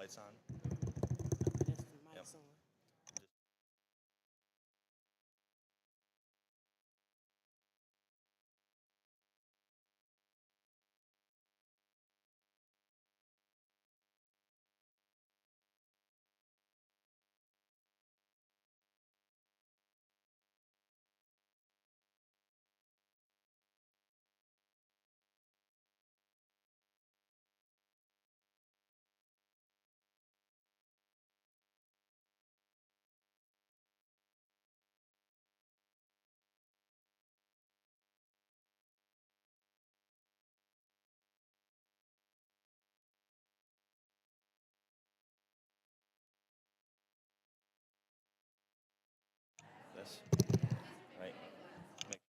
it's on. That's the Yep. mic's on. This. Right. Make,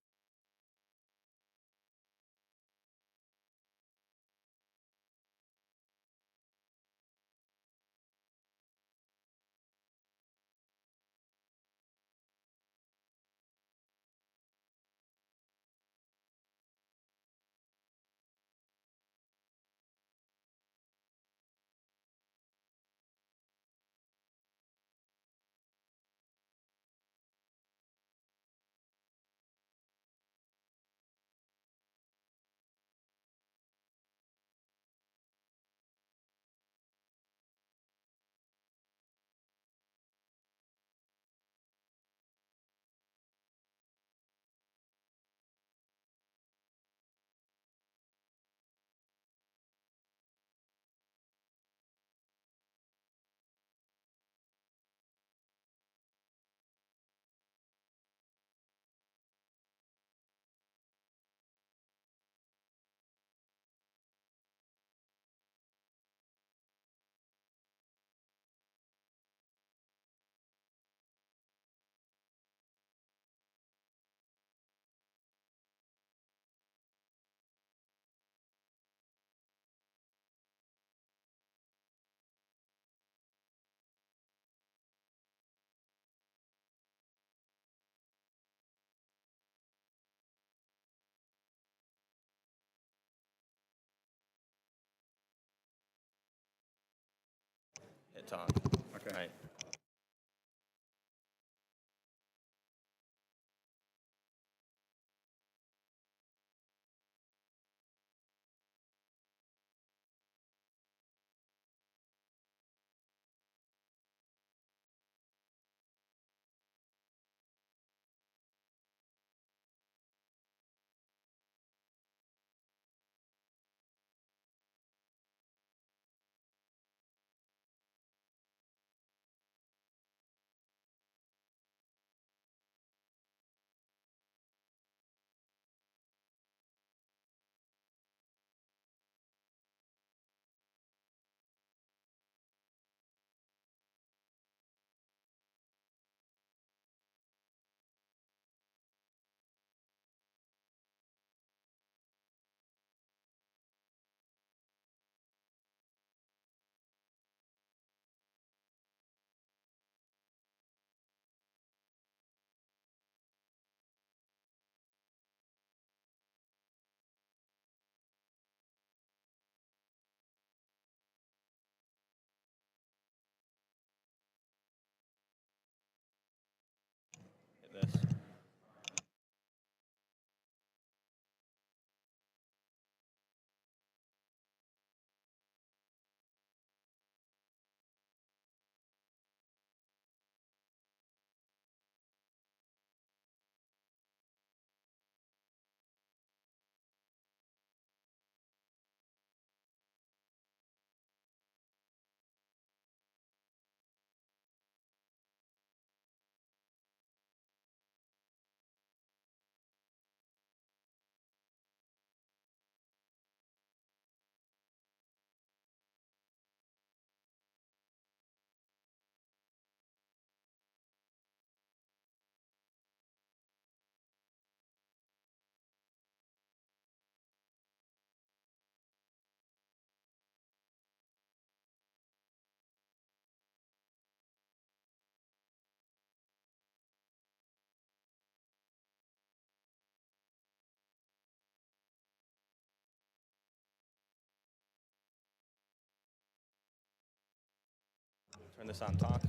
hit talk. Okay. Right. Turn this on talk.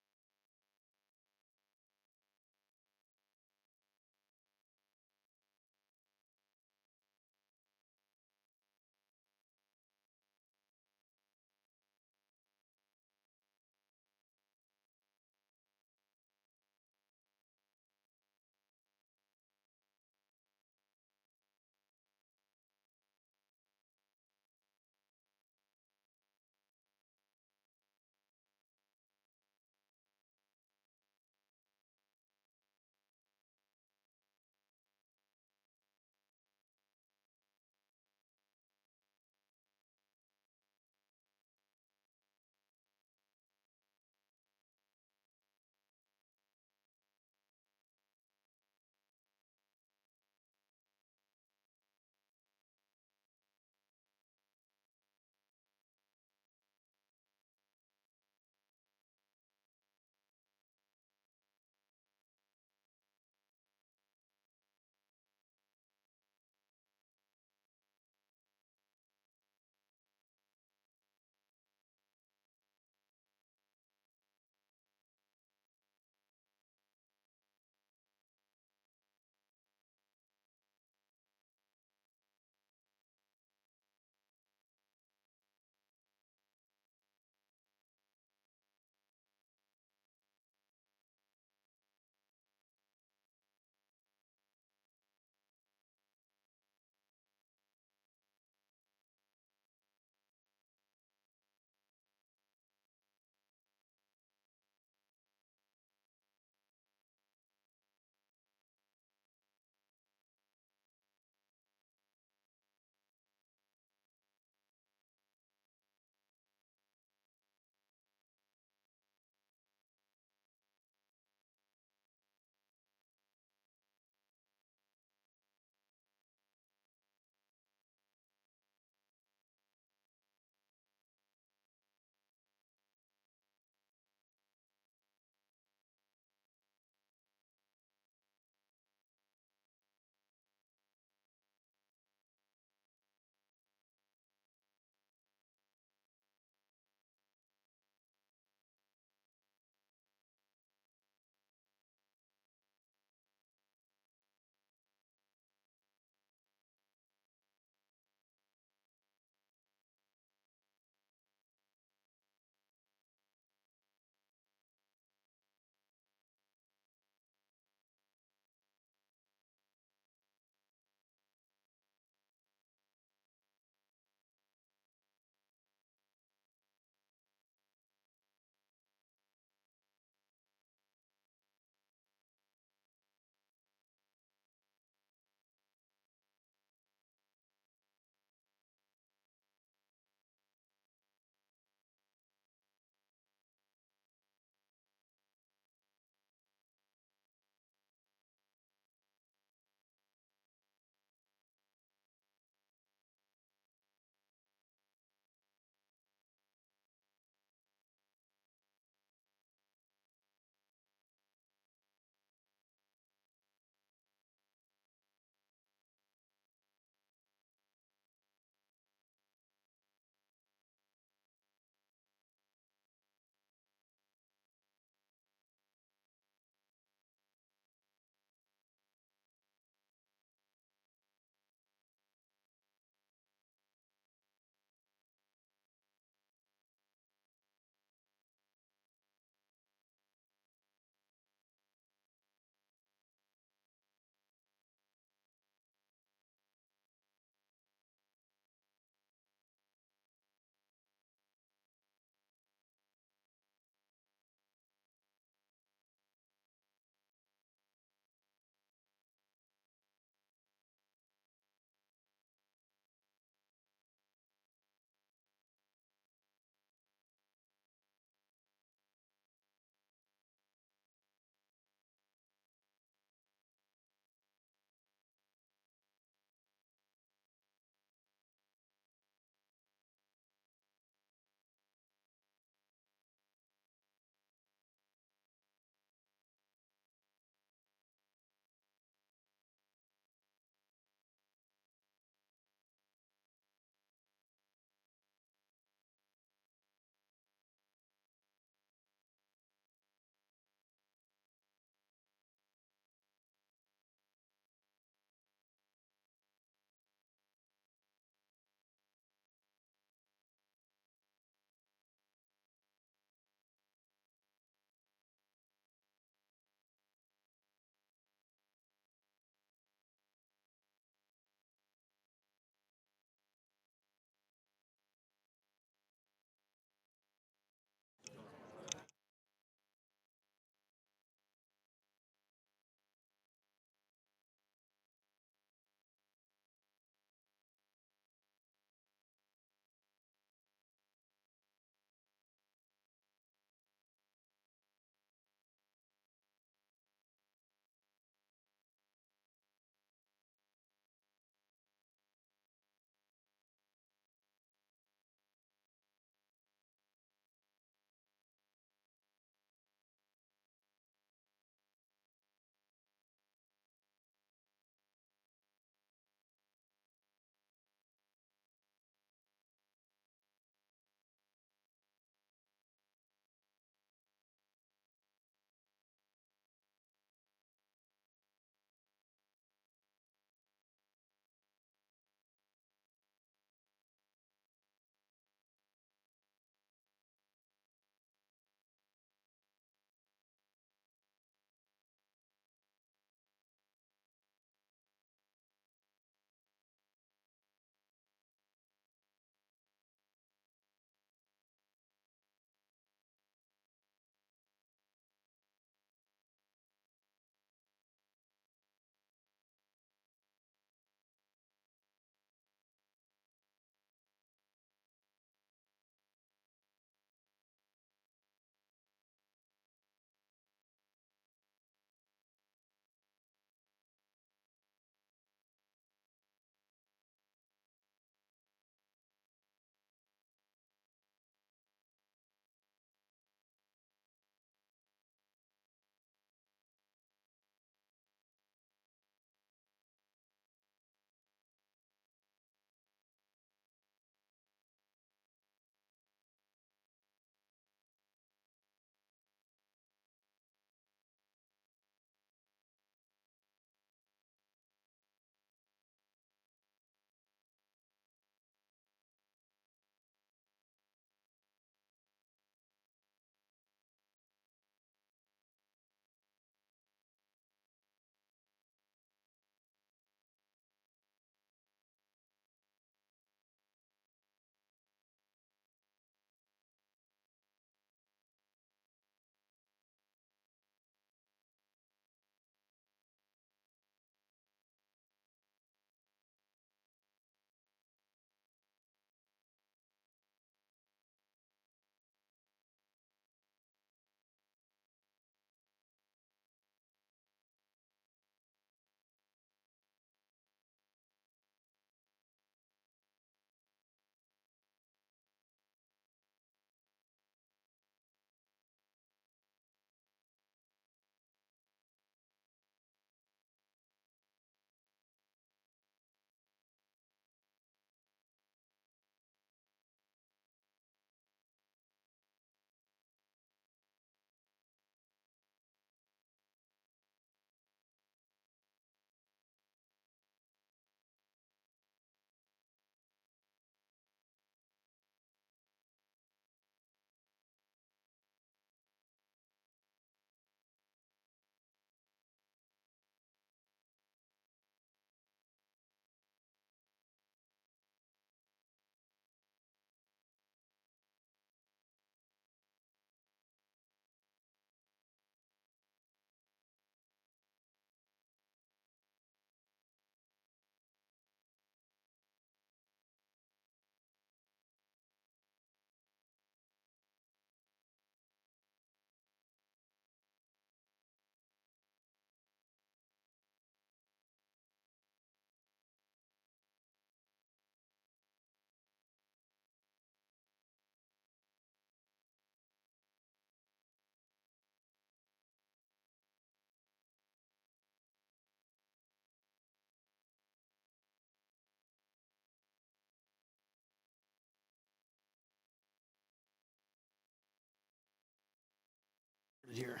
here.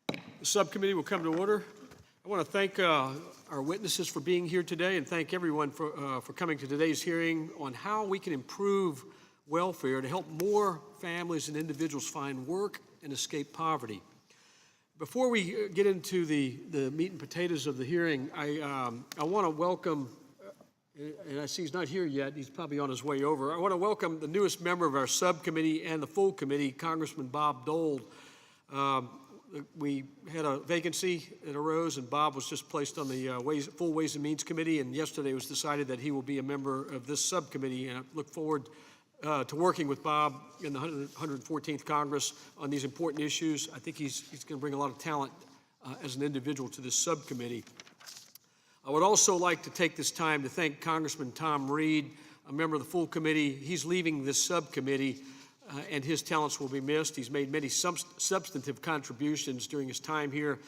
The subcommittee will come to order. I want to thank our witnesses for being here today and thank everyone for coming to today's hearing on how we can improve welfare to help more families and individuals find work and escape poverty. Before we get into the meat and potatoes of the hearing, I want to welcome, and I see he's not here yet, he's probably on his way over. I want to welcome the newest member of our subcommittee and the full committee, Congressman Bob Dole. We had a vacancy that arose, and Bob was just placed on the full Ways and Means Committee, and yesterday it was decided that he will be a member of this subcommittee, and I look forward to working with Bob in the 114th Congress on these important issues. I think he's going to bring a lot of talent as an individual to this subcommittee. I would also like to take this time to thank Congressman Tom Reed, a member of the full committee. He's leaving this subcommittee, and his talents will be missed. He's made many substantive contributions during his time here.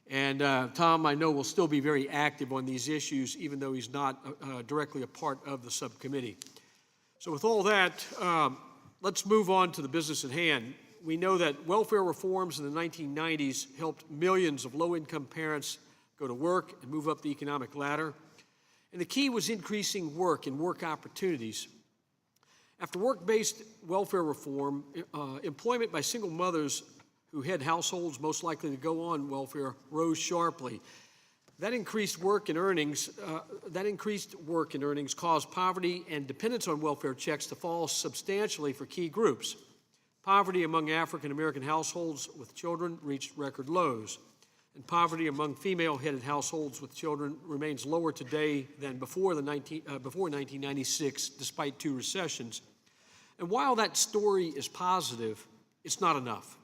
And Tom, I know, will still be very active on these issues, even though he's not directly a part of the subcommittee. So with all that, let's move on to the business at hand. We know that welfare reforms in the 1990s helped millions of low-income parents go to work and move up the economic ladder. And the key was increasing work and work opportunities. After work-based welfare reform, employment by single mothers who had households most likely to go on welfare rose sharply. That increased work and earnings caused poverty and dependence on welfare checks to fall substantially for key groups. Poverty among African American households with children reached record lows, and poverty among female-headed households with children remains lower today than before 1996, despite 2 recessions. And while that story is positive, it's not enough.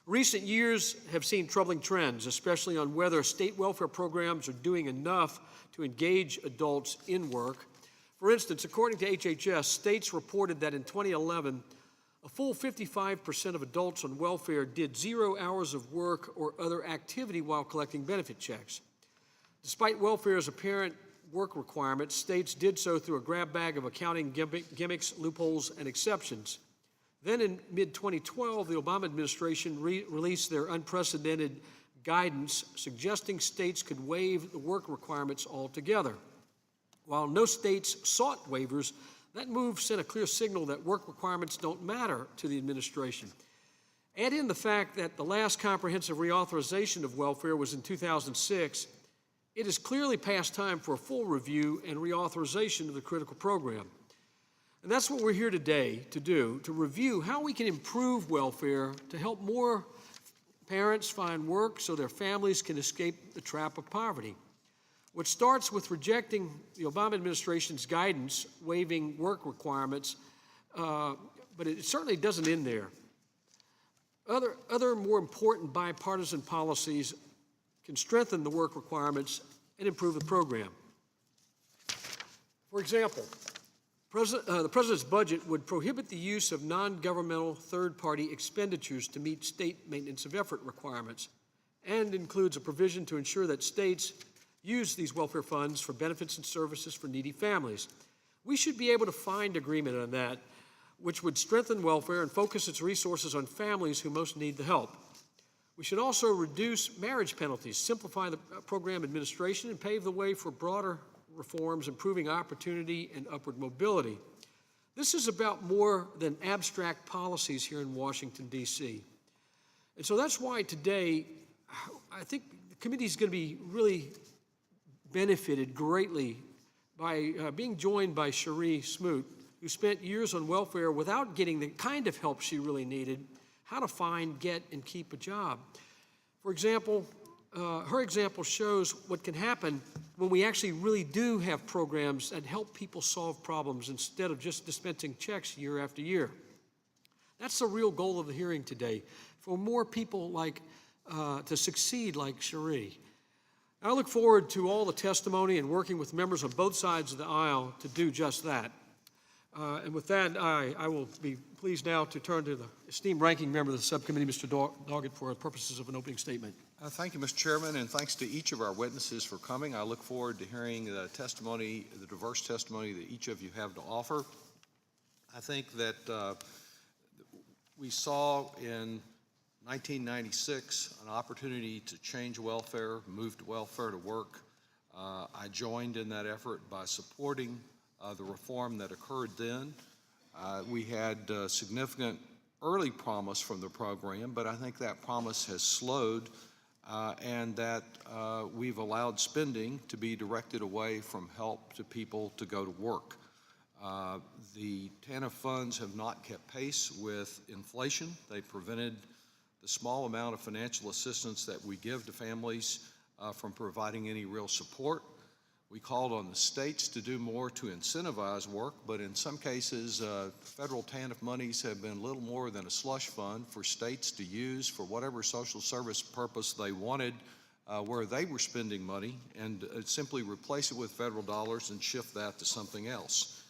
Recent years have seen troubling trends, especially on whether state welfare programs are doing enough to engage adults in work. For instance, according to HHS, states reported that in 2011, a full 55% of adults on welfare did 0 hours of work or other activity while collecting benefit checks. Despite welfare's apparent work requirements, states did so through a grab bag of accounting gimmicks, loopholes, and exceptions. Then in mid-2012, the Obama administration released their unprecedented guidance suggesting states could waive the work requirements altogether. While no states sought waivers, that move sent a clear signal that work requirements don't matter to the administration. Add in the fact that the last comprehensive reauthorization of welfare was in 2006, it is clearly past time for a full review and reauthorization of the critical program. And that's what we're here today to do, to review how we can improve welfare to help more parents find work so their families can escape the trap of poverty. Which starts with rejecting the Obama administration's guidance, waiving work requirements, but it certainly doesn't end there. Other more important bipartisan policies can strengthen the work requirements and improve the program. For example, the President's budget would prohibit the use of non-governmental third-party expenditures to meet state maintenance of effort requirements, and includes a provision to ensure that states use these welfare funds for benefits and services for needy families. We should be able to find agreement on that, which would strengthen welfare and focus its resources on families who most need the help. We should also reduce marriage penalties, simplify the program administration, and pave the way for broader reforms, improving opportunity and upward mobility. This is about more than abstract policies here in Washington, D.C. And so that's why today, I think the committee is going to be really benefited greatly by being joined by Cherie Smoot, who spent years on welfare without getting the kind of help she really needed, how to find, get, and keep a job. For example, her example shows what can happen when we actually really do have programs that help people solve problems instead of just dispensing checks year after year. That's the real goal of the hearing today, for more people to succeed like Cherie. I look forward to all the testimony and working with members on both sides of the aisle to do just that. And with that, I will be pleased now to turn to the esteemed ranking member of the subcommittee, Mr. Doggett, for purposes of an opening statement. Thank you, Mr. Chairman, and thanks to each of our witnesses for coming. I look forward to hearing the testimony, the diverse testimony that each of you have to offer. I think that we saw in 1996, an opportunity to change welfare, moved welfare to work. I joined in that effort by supporting the reform that occurred then. We had significant early promise from the program, but I think that promise has slowed and that we've allowed spending to be directed away from help to people to go to work. The TANF funds have not kept pace with inflation. They prevented the small amount of financial assistance that we give to families from providing any real support. We called on the states to do more to incentivize work, but in some cases, federal TANF monies have been little more than a slush fund for states to use for whatever social service purpose they wanted where they were spending money, and simply replace it with federal dollars and shift that to something else.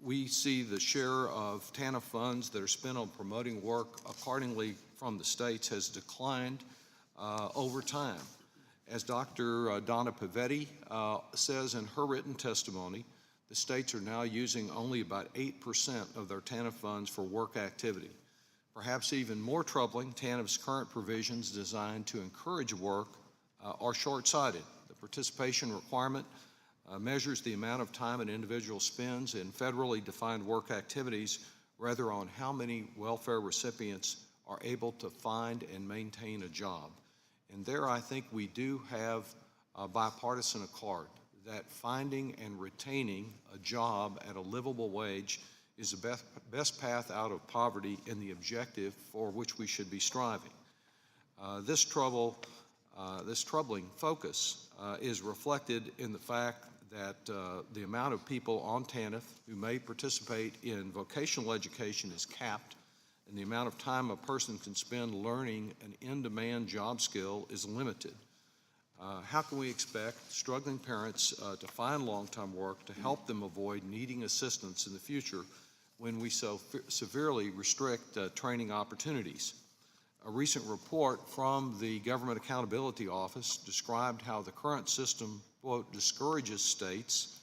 We see the share of TANF funds that are spent on promoting work accordingly from the states has declined over time. As Dr. Donna Pavetti says in her written testimony, the states are now using only about 8% of their TANF funds for work activity. Perhaps even more troubling, TANF's current provisions designed to encourage work are short-sighted. The participation requirement measures the amount of time an individual spends in federally defined work activities rather on how many welfare recipients are able to find and maintain a job. And there I think we do have a bipartisan accord that finding and retaining a job at a livable wage is the best path out of poverty and the objective for which we should be striving. This troubling focus is reflected in the fact that the amount of people on TANF who may participate in vocational education is capped, and the amount of time a person can spend learning an in-demand job skill is limited. How can we expect struggling parents to find long-term work to help them avoid needing assistance in the future when we so severely restrict training opportunities? A recent report from the Government Accountability Office described how the current system, quote, discourages states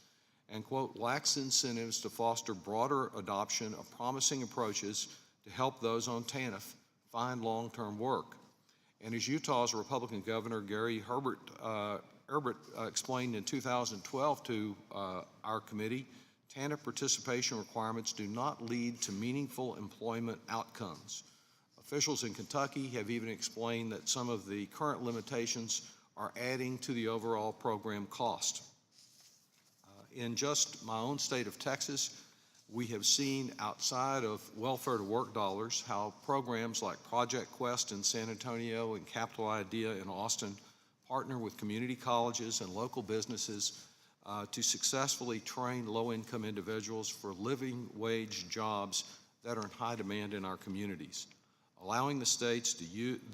and, quote, lacks incentives to foster broader adoption of promising approaches to help those on TANF find long-term work. And as Utah's Republican Governor Gary Herbert explained in 2012 to our committee, TANF participation requirements do not lead to meaningful employment outcomes. Officials in Kentucky have even explained that some of the current limitations are adding to the overall program cost. In just my own state of Texas, we have seen outside of welfare to work dollars how programs like Project Quest in San Antonio and Capital Idea in Austin partner with community colleges and local businesses to successfully train low-income individuals for living wage jobs that are in high demand in our communities. Allowing the states to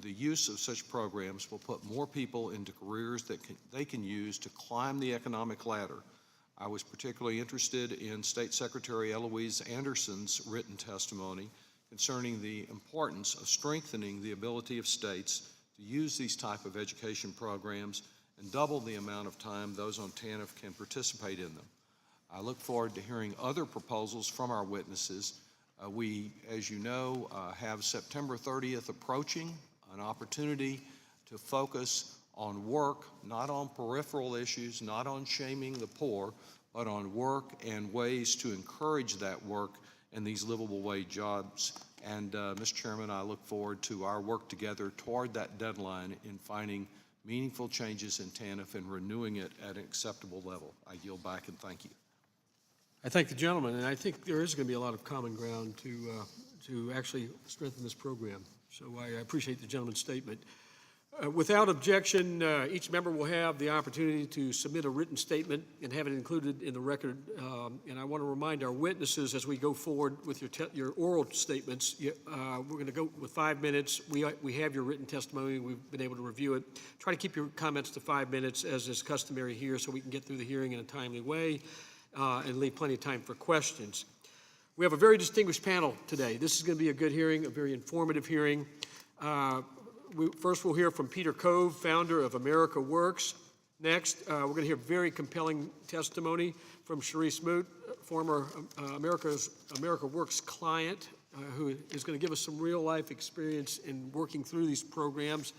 the use of such programs will put more people into careers that they can use to climb the economic ladder. I was particularly interested in State Secretary Eloise Anderson's written testimony concerning the importance of strengthening the ability of states to use these type of education programs and double the amount of time those on TANF can participate in them. I look forward to hearing other proposals from our witnesses. We, as you know, have September 30th approaching, an opportunity to focus on work, not on peripheral issues, not on shaming the poor, but on work and ways to encourage that work and these livable wage jobs. And Mr. Chairman, I look forward to our work together toward that deadline in finding meaningful changes in TANF and renewing it at an acceptable level. I yield back and thank you. I thank the gentleman, and I think there is going to be a lot of common ground to actually strengthen this program. So I appreciate the gentleman's statement. Without objection, each member will have the opportunity to submit a written statement and have it included in the record. And I want to remind our witnesses as we go forward with your oral statements, we're going to go with 5 minutes. We have your written testimony. We've been able to review it. Try to keep your comments to 5 minutes, as is customary here, so we can get through the hearing in a timely way and leave plenty of time for questions. We have a very distinguished panel today. This is going to be a good hearing, a very informative hearing. First, we'll hear from Peter Cove, founder of America Works. Next, we're going to hear very compelling testimony from Cherie Smoot, former America Works client, who is going to give us some real-life experience in working through these programs.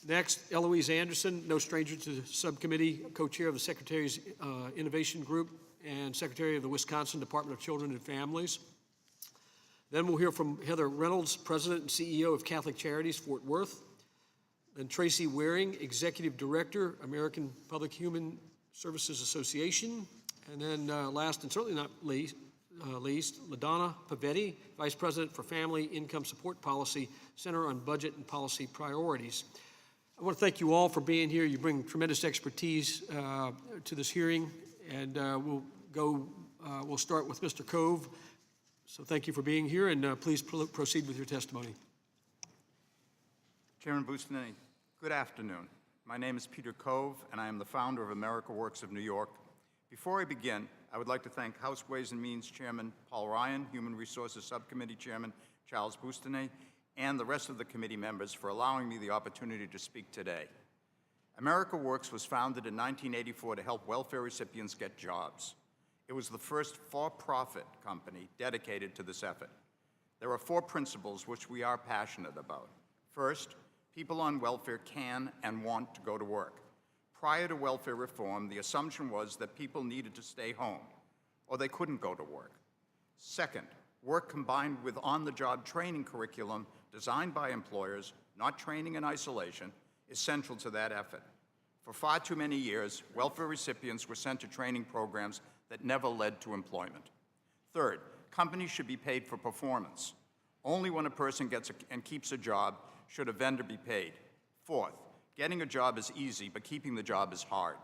Next, Eloise Anderson, no stranger to the subcommittee, co-chair of the Secretary's Innovation Group and Secretary of the Wisconsin Department of Children and Families. Then we'll hear from Heather Reynolds, President and CEO of Catholic Charities, Fort Worth. Then Tracy Waring, Executive Director, American Public Human Services Association. And then last and certainly not least, LaDonna Pavetti, Vice President for Family Income Support Policy, Center on Budget and Policy Priorities. I want to thank you all for being here. You bring tremendous expertise to this hearing, and we'll start with Mr. Cove. So thank you for being here, and please proceed with your testimony. Chairman Boustany, good afternoon. My name is Peter Cove, and I am the founder of America Works of New York. Before I begin, I would like to thank House Ways and Means Chairman Paul Ryan, Human Resources Subcommittee Chairman Charles Boustany, and the rest of the committee members for allowing me the opportunity to speak today. America Works was founded in 1984 to help welfare recipients get jobs. It was the first for-profit company dedicated to this effort. There are 4 principles which we are passionate about. First, people on welfare can and want to go to work. Prior to welfare reform, the assumption was that people needed to stay home, or they couldn't go to work. Second, work combined with on-the-job training curriculum designed by employers, not training in isolation, is central to that effort. For far too many years, welfare recipients were sent to training programs that never led to employment. Third, companies should be paid for performance. Only when a person gets and keeps a job should a vendor be paid. Fourth, getting a job is easy, but keeping the job is hard.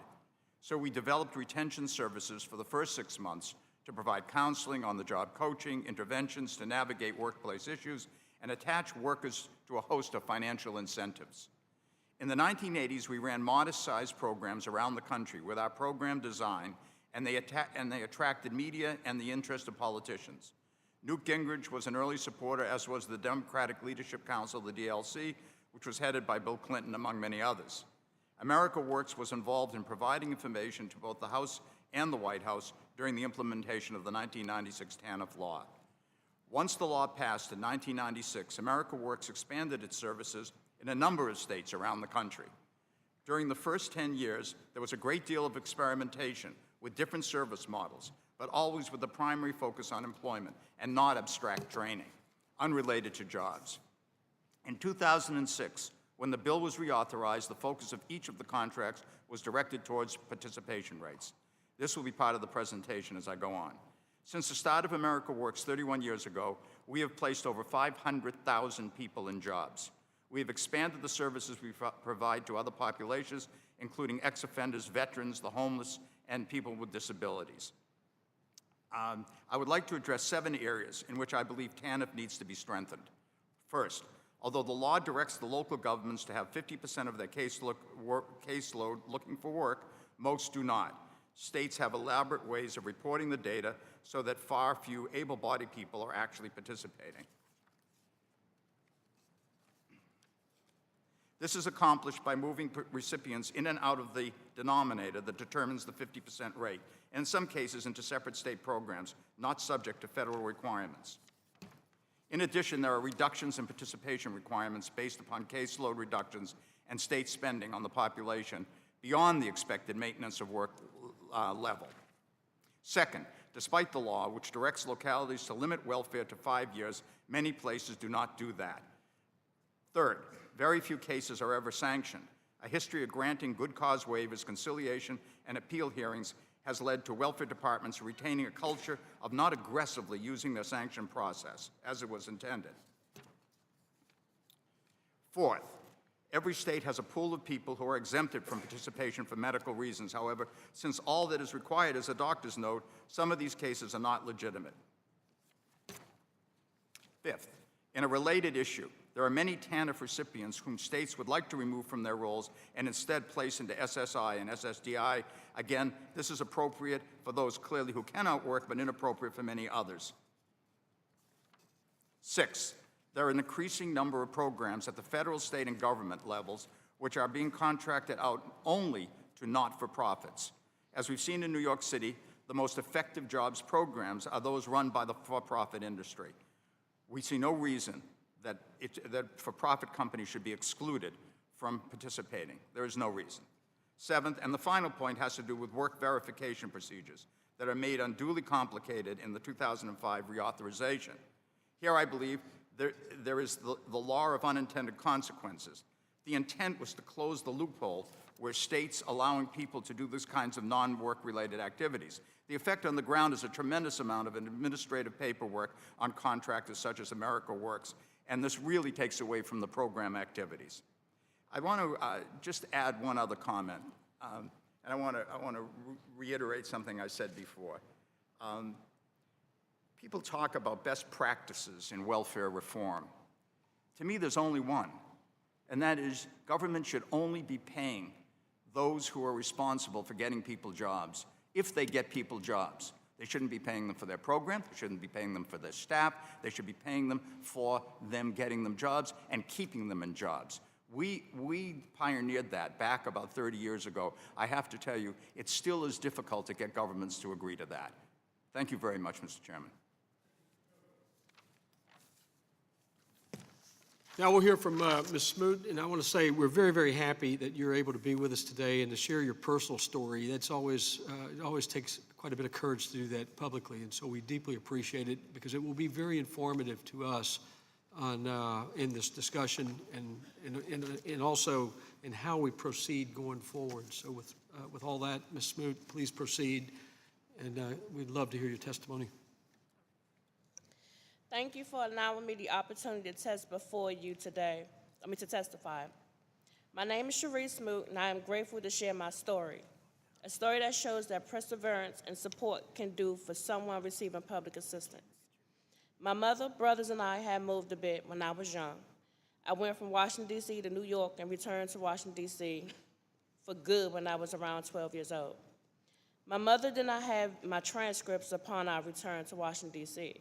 So we developed retention services for the first 6 months to provide counseling, on-the-job coaching, interventions to navigate workplace issues, and attach workers to a host of financial incentives. In the 1980s, we ran modest-sized programs around the country with our program design, and they attracted media and the interest of politicians. Newt Gingrich was an early supporter, as was the Democratic Leadership Council, the DLC, which was headed by Bill Clinton, among many others. America Works was involved in providing information to both the House and the White House during the implementation of the 1996 TANF law. Once the law passed in 1996, America Works expanded its services in a number of states around the country. During the first 10 years, there was a great deal of experimentation with different service models, but always with the primary focus on employment and not abstract training, unrelated to jobs. In 2006, when the bill was reauthorized, the focus of each of the contracts was directed towards participation rates. This will be part of the presentation as I go on. Since the start of America Works 31 years ago, we have placed over 500,000 people in jobs. We have expanded the services we provide to other populations, including ex-offenders, veterans, the homeless, and people with disabilities. I would like to address 7 areas in which I believe TANF needs to be strengthened. First, although the law directs the local governments to have 50% of their caseload looking for work, most do not. States have elaborate ways of reporting the data so that far few able-bodied people are actually participating. This is accomplished by moving recipients in and out of the denominator that determines the 50% rate, and in some cases into separate state programs, not subject to federal requirements. In addition, there are reductions in participation requirements based upon caseload reductions and state spending on the population beyond the expected maintenance of work level. Second, despite the law, which directs localities to limit welfare to 5 years, many places do not do that. Third, very few cases are ever sanctioned. A history of granting good cause waivers, conciliation, and appeal hearings has led to welfare departments retaining a culture of not aggressively using their sanction process as it was intended. Fourth, every state has a pool of people who are exempted from participation for medical reasons. However, since all that is required is a doctor's note, some of these cases are not legitimate. Fifth, in a related issue, there are many TANF recipients whom states would like to remove from their roles and instead place into SSI and SSDI. Again, this is appropriate for those clearly who cannot work, but inappropriate for many others. Six, there are an increasing number of programs at the federal, state, and government levels which are being contracted out only to not-for-profits. As we've seen in New York City, the most effective jobs programs are those run by the for-profit industry. We see no reason that for-profit companies should be excluded from participating. There is no reason. Seventh, and the final point, has to do with work verification procedures that are made unduly complicated in the 2005 reauthorization. Here, I believe, there is the law of unintended consequences. The intent was to close the loophole where states allowing people to do these kinds of non-work-related activities. The effect on the ground is a tremendous amount of administrative paperwork on contractors such as America Works, and this really takes away from the program activities. I want to just add one other comment, and I want to reiterate something I said before. People talk about best practices in welfare reform. To me, there's only one, and that is government should only be paying those who are responsible for getting people jobs, if they get people jobs. They shouldn't be paying them for their program, they shouldn't be paying them for their staff, they should be paying them for them getting them jobs and keeping them in jobs. We pioneered that back about 30 years ago. I have to tell you, it still is difficult to get governments to agree to that. Thank you very much, Mr. Chairman. Now we'll hear from Ms. Smoot, and I want to say we're very, very happy that you're able to be with us today and to share your personal story. That's always, it always takes quite a bit of courage to do that publicly, and so we deeply appreciate it because it will be very informative to us on, in this discussion and also in how we proceed going forward. So with all that, Ms. Smoot, please proceed, and we'd love to hear your testimony. Thank you for allowing me the opportunity to testify. My name is Sharice Smoot, and I am grateful to share my story, a story that shows that perseverance and support can do for someone receiving public assistance. My mother, brothers, and I had moved a bit when I was young. I went from Washington, D.C. to New York and returned to Washington, D.C. for good when I was around 12 years old. My mother did not have my transcripts upon our return to Washington, D.C.,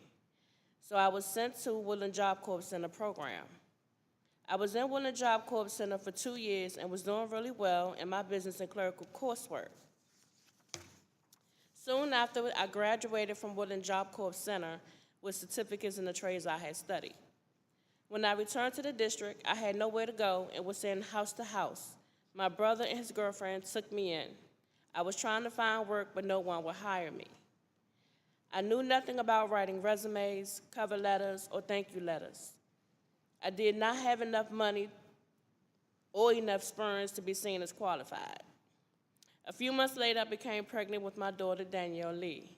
so I was sent to Woodland Job Corps Center program. I was in Woodland Job Corps Center for 2 years and was doing really well in my business and clerical coursework. Soon after, I graduated from Woodland Job Corps Center with certificates in the trades I had studied. When I returned to the district, I had nowhere to go and was sent house to house. My brother and his girlfriend took me in. I was trying to find work, but no one would hire me. I knew nothing about writing resumes, cover letters, or thank you letters. I did not have enough money or enough experience to be seen as qualified. A few months later, I became pregnant with my daughter, Danielle Lee.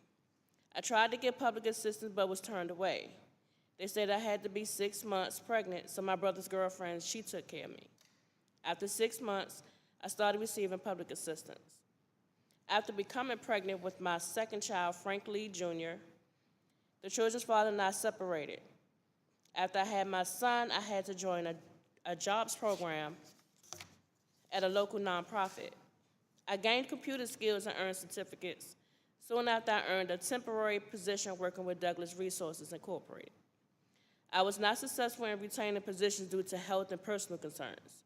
I tried to get public assistance but was turned away. They said I had to be 6 months pregnant, so my brother's girlfriend, she took care of me. After 6 months, I started receiving public assistance. After becoming pregnant with my second child, Frank Lee Jr., the children's father and I separated. After I had my son, I had to join a jobs program at a local nonprofit. I gained computer skills and earned certificates. Soon after, I earned a temporary position working with Douglas Resources Incorporated. I was not successful in retaining positions due to health and personal concerns.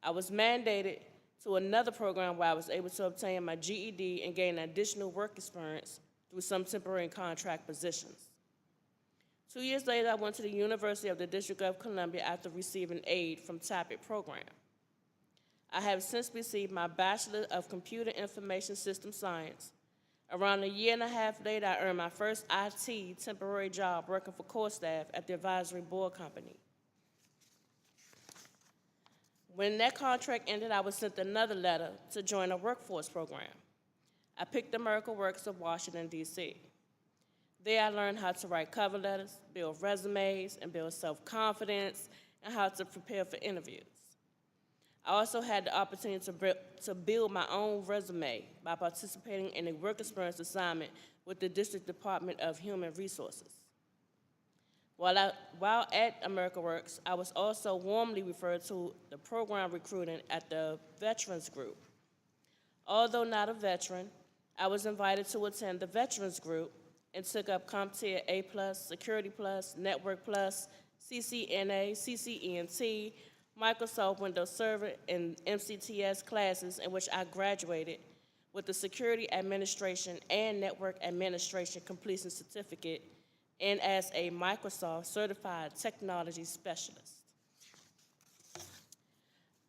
I was mandated to another program where I was able to obtain my GED and gain additional work experience through some temporary contract positions. 2 years later, I went to the University of the District of Columbia after receiving aid from TAPIT program. I have since received my Bachelor of Computer Information System Science. Around a year and a half later, I earned my first IT temporary job working for core staff at the advisory board company. When that contract ended, I was sent another letter to join a workforce program. I picked America Works of Washington, D.C. There I learned how to write cover letters, build resumes, and build self-confidence, and how to prepare for interviews. I also had the opportunity to build my own resume by participating in a work experience assignment with the District Department of Human Resources. While at America Works, I was also warmly referred to the program recruiting at the Veterans Group. Although not a veteran, I was invited to attend the Veterans Group and took up CompTIA A+, Security Plus, Network Plus, CCNA, CCENT, Microsoft Windows Server, and MCTS classes in which I graduated with the Security Administration and Network Administration Completion Certificate and as a Microsoft Certified Technology Specialist.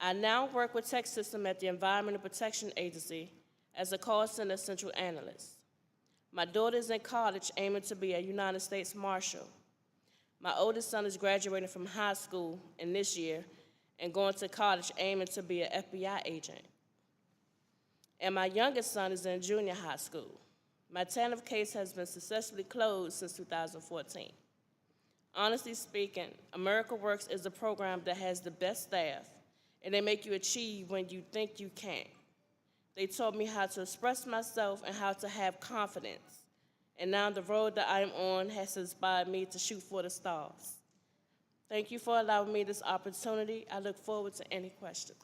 I now work with Tech System at the Environmental Protection Agency as a call center central analyst. My daughter is in college aiming to be a United States Marshal. My oldest son is graduating from high school in this year and going to college aiming to be an FBI agent. And my youngest son is in junior high school. My TANF case has been successfully closed since 2014. Honestly speaking, America Works is a program that has the best staff, and they make you achieve when you think you can't. They taught me how to express myself and how to have confidence. And now the road that I'm on has inspired me to shoot for the stars. Thank you for allowing me this opportunity. I look forward to any questions.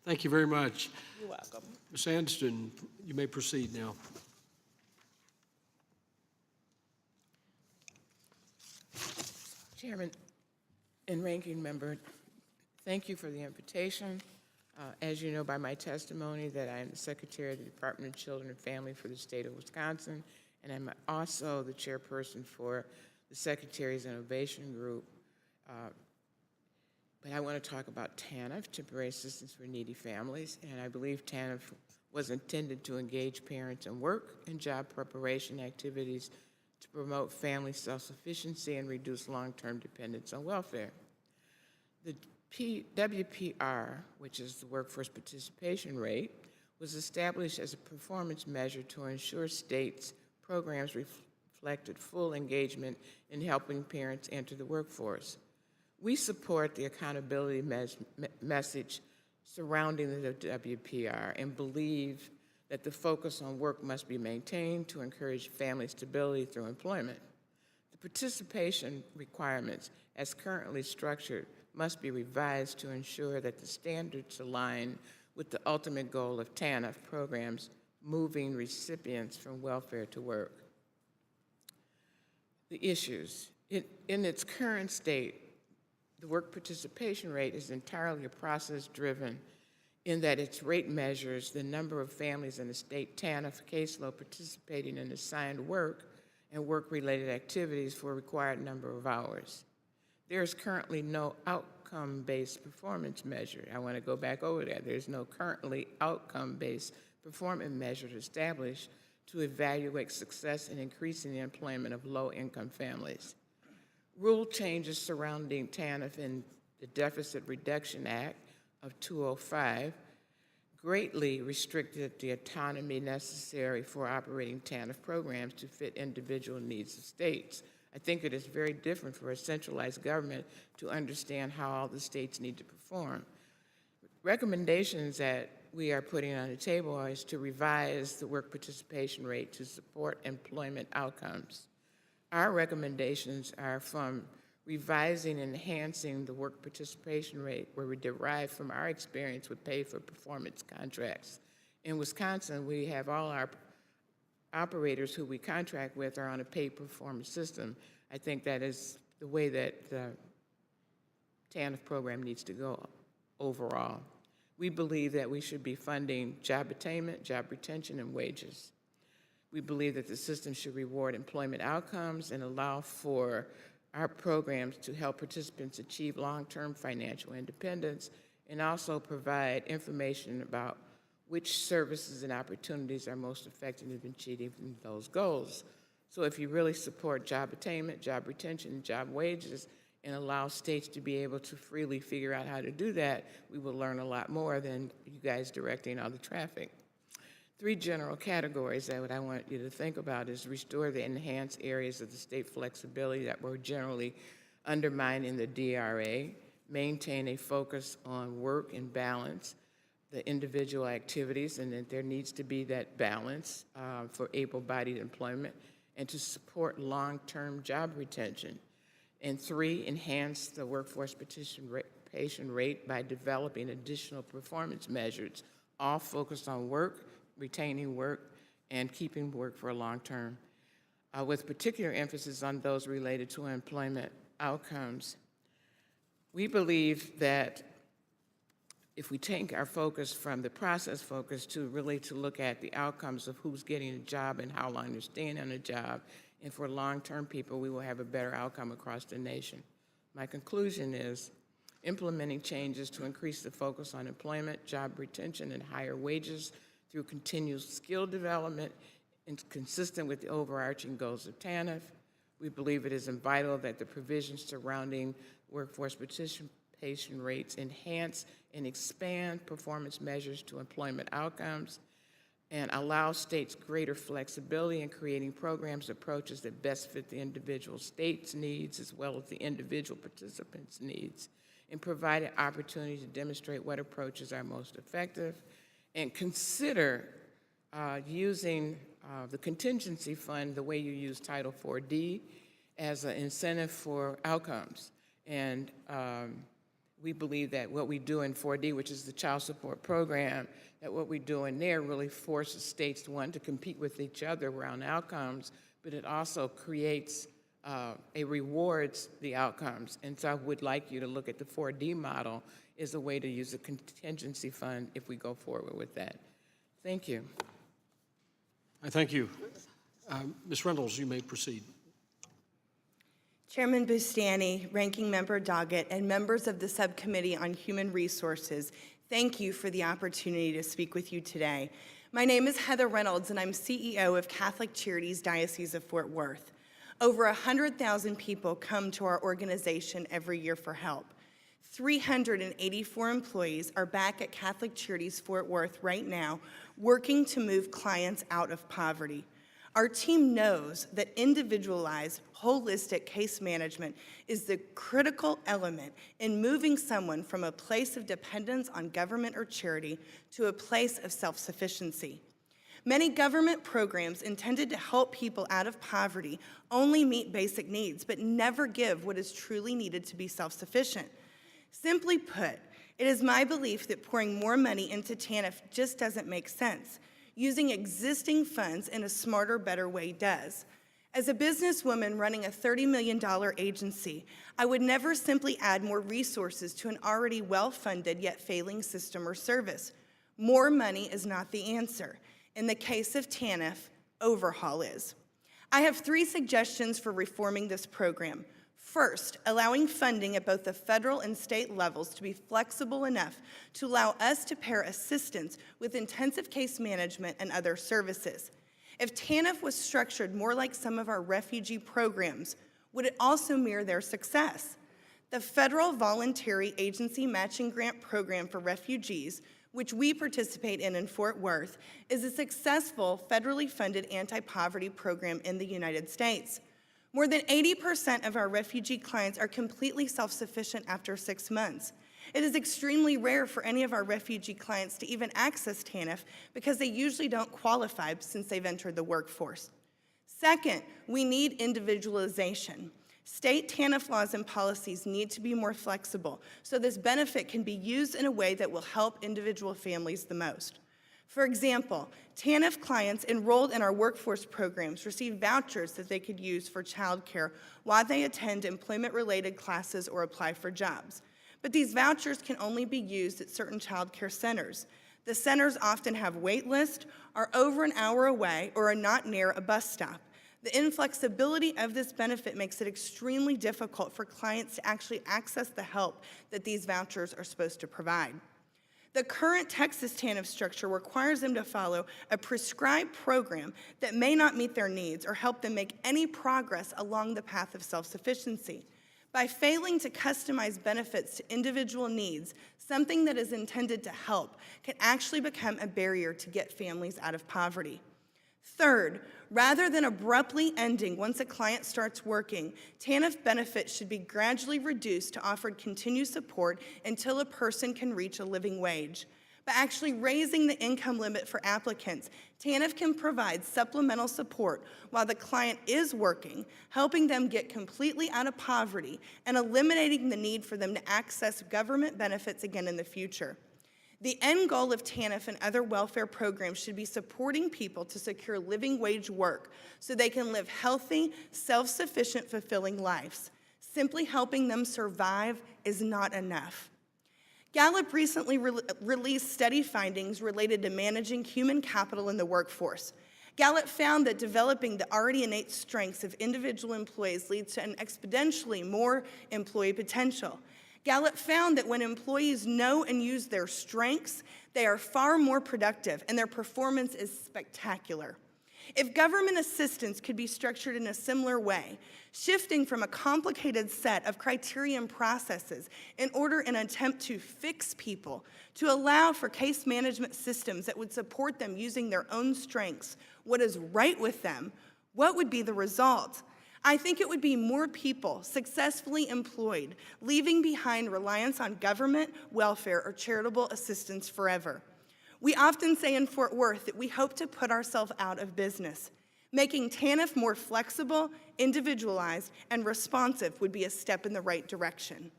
Thank you very much. You're welcome. Ms. Anston, you may proceed now. Chairman and Ranking Member, thank you for the invitation. As you know by my testimony that I am the Secretary of the Department of Children and Family for the state of Wisconsin, and I'm also the chairperson for the Secretary's Innovation Group. But I want to talk about TANF, Temporary Assistance for Needy Families, and I believe TANF was intended to engage parents in work and job preparation activities to promote family self-sufficiency and reduce long-term dependence on welfare. The WPR, which is the Workforce Participation Rate, was established as a performance measure to ensure states' programs reflected full engagement in helping parents enter the workforce. We support the accountability message surrounding the WPR and believe that the focus on work must be maintained to encourage family stability through employment. The participation requirements, as currently structured, must be revised to ensure that the standards align with the ultimate goal of TANF programs, moving recipients from welfare to work. The issues. In its current state, the work participation rate is entirely a process driven in that its rate measures the number of families in the state TANF caseload participating in assigned work and work-related activities for a required number of hours. There is currently no outcome-based performance measure. I want to go back over that. There's no currently outcome-based performance measure established to evaluate success in increasing the employment of low-income families. Rule changes surrounding TANF in the Deficit Reduction Act of 2005 greatly restricted the autonomy necessary for operating TANF programs to fit individual needs of states. I think it is very different for a centralized government to understand how all the states need to perform. Recommendations that we are putting on the table is to revise the work participation rate to support employment outcomes. Our recommendations are from revising and enhancing the work participation rate, where we derive from our experience with pay-for-performance contracts. In Wisconsin, we have all our operators who we contract with are on a pay-performance system. I think that is the way that the TANF program needs to go overall. We believe that we should be funding job attainment, job retention, and wages. We believe that the system should reward employment outcomes and allow for our programs to help participants achieve long-term financial independence and also provide information about which services and opportunities are most effective in achieving those goals. So if you really support job attainment, job retention, and job wages, and allow states to be able to freely figure out how to do that, we will learn a lot more than you guys directing all the traffic. 3 general categories that what I want you to think about is restore the enhanced areas of the state flexibility that were generally undermined in the DRA, maintain a focus on work and balance the individual activities, and that there needs to be that balance for able-bodied employment, and to support long-term job retention. And 3, enhance the workforce participation rate by developing additional performance measures, all focused on work, retaining work, and keeping work for a long term, with particular emphasis on those related to employment outcomes. We believe that if we take our focus from the process focus to really to look at the outcomes of who's getting a job and how long they're staying on a job, and for long-term people, we will have a better outcome across the nation. My conclusion is implementing changes to increase the focus on employment, job retention, and higher wages through continuous skill development and consistent with the overarching goals of TANF. We believe it is vital that the provisions surrounding workforce participation rates enhance and expand performance measures to employment outcomes and allow states greater flexibility in creating programs, approaches that best fit the individual state's needs as well as the individual participants' needs, and provide an opportunity to demonstrate what approaches are most effective, and consider using the contingency fund the way you use Title 4D as an incentive for outcomes. And we believe that what we do in 4D, which is the child support program, that what we do in there really forces states, one, to compete with each other around outcomes, but it also creates it rewards the outcomes. And so I would like you to look at the 4D model as a way to use a contingency fund if we go forward with that. Thank you. I thank you. Ms. Reynolds, you may proceed. Chairman Bustani, Ranking Member Doggett, and members of the Subcommittee on Human Resources, thank you for the opportunity to speak with you today. My name is Heather Reynolds, and I'm CEO of Catholic Charities Diocese of Fort Worth. Over 100,000 people come to our organization every year for help. 384 employees are back at Catholic Charities Fort Worth right now, working to move clients out of poverty. Our team knows that individualized, holistic case management is the critical element in moving someone from a place of dependence on government or charity to a place of self-sufficiency. Many government programs intended to help people out of poverty only meet basic needs, but never give what is truly needed to be self-sufficient. Simply put, it is my belief that pouring more money into TANF just doesn't make sense. Using existing funds in a smarter, better way does. As a businesswoman running a $30 million agency, I would never simply add more resources to an already well-funded yet failing system or service. More money is not the answer. In the case of TANF, overhaul is. I have 3 suggestions for reforming this program. First, allowing funding at both the federal and state levels to be flexible enough to allow us to pair assistance with intensive case management and other services. If TANF was structured more like some of our refugee programs, would it also mirror their success? The Federal Voluntary Agency Matching Grant Program for Refugees, which we participate in Fort Worth, is a successful federally funded anti-poverty program in the United States. More than 80% of our refugee clients are completely self-sufficient after 6 months. It is extremely rare for any of our refugee clients to even access TANF because they usually don't qualify since they've entered the workforce. Second, we need individualization. State TANF laws and policies need to be more flexible so this benefit can be used in a way that will help individual families the most. For example, TANF clients enrolled in our workforce programs receive vouchers that they could use for childcare while they attend employment-related classes or apply for jobs. But these vouchers can only be used at certain childcare centers. The centers often have wait lists, are over an hour away, or are not near a bus stop. The inflexibility of this benefit makes it extremely difficult for clients to actually access the help that these vouchers are supposed to provide. The current Texas TANF structure requires them to follow a prescribed program that may not meet their needs or help them make any progress along the path of self-sufficiency. By failing to customize benefits to individual needs, something that is intended to help can actually become a barrier to get families out of poverty. Third, rather than abruptly ending once a client starts working, TANF benefits should be gradually reduced to offer continued support until a person can reach a living wage. By actually raising the income limit for applicants, TANF can provide supplemental support while the client is working, helping them get completely out of poverty and eliminating the need for them to access government benefits again in the future. The end goal of TANF and other welfare programs should be supporting people to secure living wage work so they can live healthy, self-sufficient, fulfilling lives. Simply helping them survive is not enough. Gallup recently released study findings related to managing human capital in the workforce. Gallup found that developing the already innate strengths of individual employees leads to an exponentially more employee potential. Gallup found that when employees know and use their strengths, they are far more productive and their performance is spectacular. If government assistance could be structured in a similar way, shifting from a complicated set of criterion processes in an attempt to fix people, to allow for case management systems that would support them using their own strengths, what is right with them, what would be the result? I think it would be more people successfully employed, leaving behind reliance on government, welfare, or charitable assistance forever. We often say in Fort Worth that we hope to put ourselves out of business. Making TANF more flexible, individualized, and responsive would be a step in the right direction.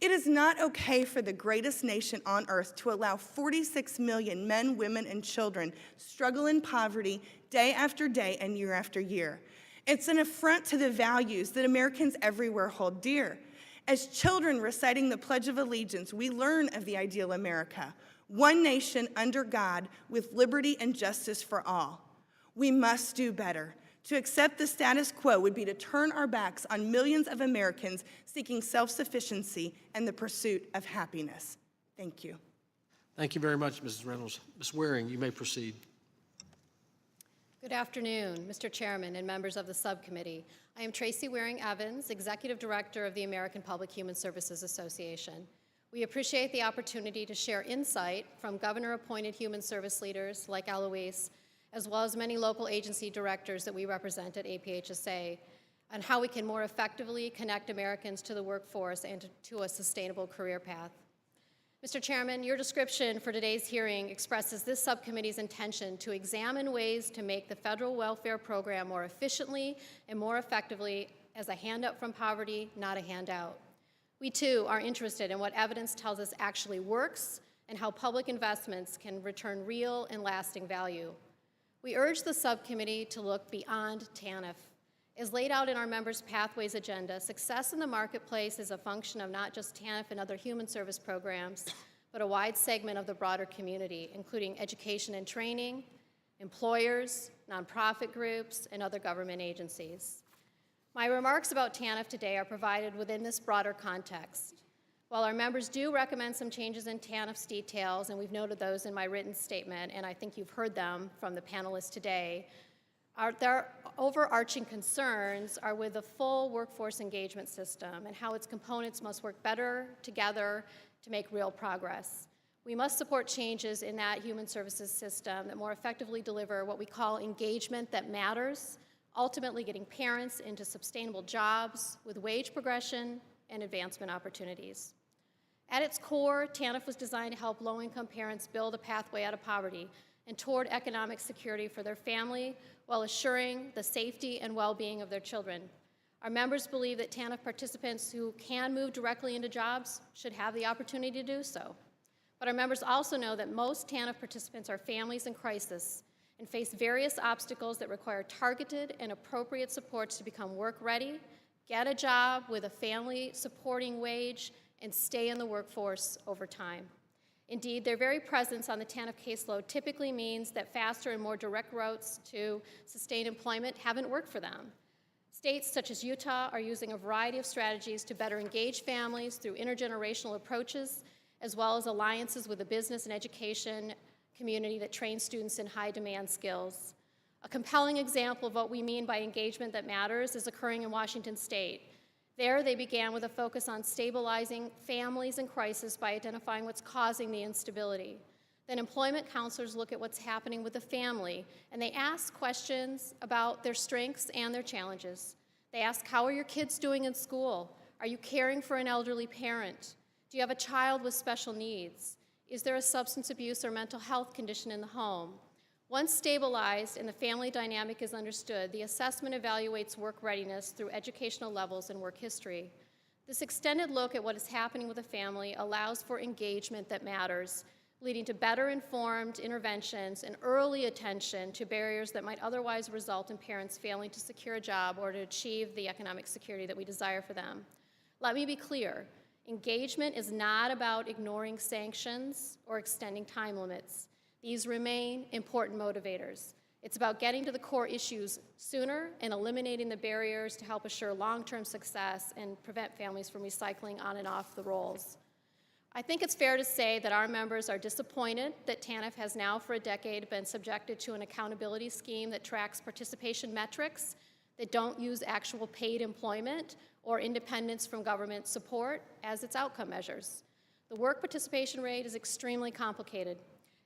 It is not okay for the greatest nation on earth to allow 46 million men, women, and children struggle in poverty day after day and year after year. It's an affront to the values that Americans everywhere hold dear. As children reciting the Pledge of Allegiance, we learn of the ideal America, one nation under God with liberty and justice for all. We must do better. To accept the status quo would be to turn our backs on millions of Americans seeking self-sufficiency and the pursuit of happiness. Thank you. Thank you very much, Mrs. Reynolds. Ms. Waring, you may proceed. Good afternoon, Mr. Chairman and members of the subcommittee. I am Tracy Waring Evans, Executive Director of the American Public Human Services Association. We appreciate the opportunity to share insight from governor-appointed human service leaders like Eloise, as well as many local agency directors that we represent at APHSA, on how we can more effectively connect Americans to the workforce and to a sustainable career path. Mr. Chairman, your description for today's hearing expresses this subcommittee's intention to examine ways to make the federal welfare program more efficiently and more effectively as a handout from poverty, not a handout. We, too, are interested in what evidence tells us actually works and how public investments can return real and lasting value. We urge the subcommittee to look beyond TANF. As laid out in our members' Pathways agenda, success in the marketplace is a function of not just TANF and other human service programs, but a wide segment of the broader community, including education and training, employers, nonprofit groups, and other government agencies. My remarks about TANF today are provided within this broader context. While our members do recommend some changes in TANF's details, and we've noted those in my written statement, and I think you've heard them from the panelists today, their overarching concerns are with the full workforce engagement system and how its components must work better together to make real progress. We must support changes in that human services system that more effectively deliver what we call engagement that matters, ultimately getting parents into sustainable jobs with wage progression and advancement opportunities. At its core, TANF was designed to help low-income parents build a pathway out of poverty and toward economic security for their family while assuring the safety and well-being of their children. Our members believe that TANF participants who can move directly into jobs should have the opportunity to do so. But our members also know that most TANF participants are families in crisis and face various obstacles that require targeted and appropriate supports to become work-ready, get a job with a family-supporting wage, and stay in the workforce over time. Indeed, their very presence on the TANF caseload typically means that faster and more direct routes to sustained employment haven't worked for them. States such as Utah are using a variety of strategies to better engage families through intergenerational approaches, as well as alliances with the business and education community that trains students in high-demand skills. A compelling example of what we mean by engagement that matters is occurring in Washington State. There, they began with a focus on stabilizing families in crisis by identifying what's causing the instability. Then employment counselors look at what's happening with the family, and they ask questions about their strengths and their challenges. They ask, how are your kids doing in school? Are you caring for an elderly parent? Do you have a child with special needs? Is there a substance abuse or mental health condition in the home? Once stabilized and the family dynamic is understood, the assessment evaluates work readiness through educational levels and work history. This extended look at what is happening with a family allows for engagement that matters, leading to better informed interventions and early attention to barriers that might otherwise result in parents failing to secure a job or to achieve the economic security that we desire for them. Let me be clear. Engagement is not about ignoring sanctions or extending time limits. These remain important motivators. It's about getting to the core issues sooner and eliminating the barriers to help assure long-term success and prevent families from recycling on and off the rolls. I think it's fair to say that our members are disappointed that TANF has now for a decade been subjected to an accountability scheme that tracks participation metrics that don't use actual paid employment or independence from government support as its outcome measures. The work participation rate is extremely complicated.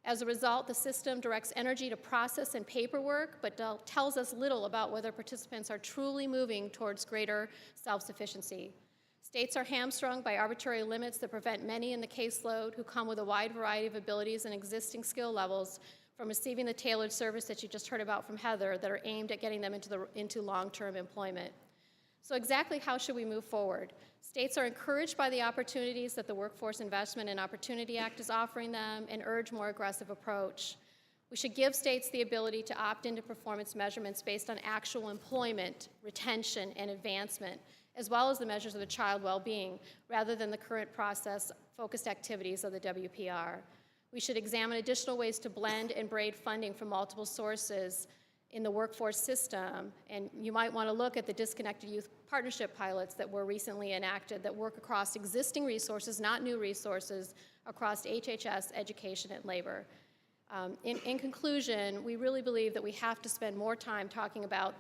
As a result, the system directs energy to process and paperwork, but tells us little about whether participants are truly moving towards greater self-sufficiency. States are hamstrung by arbitrary limits that prevent many in the caseload who come with a wide variety of abilities and existing skill levels from receiving the tailored service that you just heard about from Heather that are aimed at getting them into long-term employment. So exactly how should we move forward? States are encouraged by the opportunities that the Workforce Investment and Opportunity Act is offering them and urge more aggressive approach. We should give states the ability to opt into performance measurements based on actual employment, retention, and advancement, as well as the measures of the child well-being, rather than the current process-focused activities of the WPR. We should examine additional ways to blend and braid funding from multiple sources in the workforce system, and you might want to look at the disconnected youth partnership pilots that were recently enacted that work across existing resources, not new resources, across HHS, education, and labor. In conclusion, we really believe that we have to spend more time talking about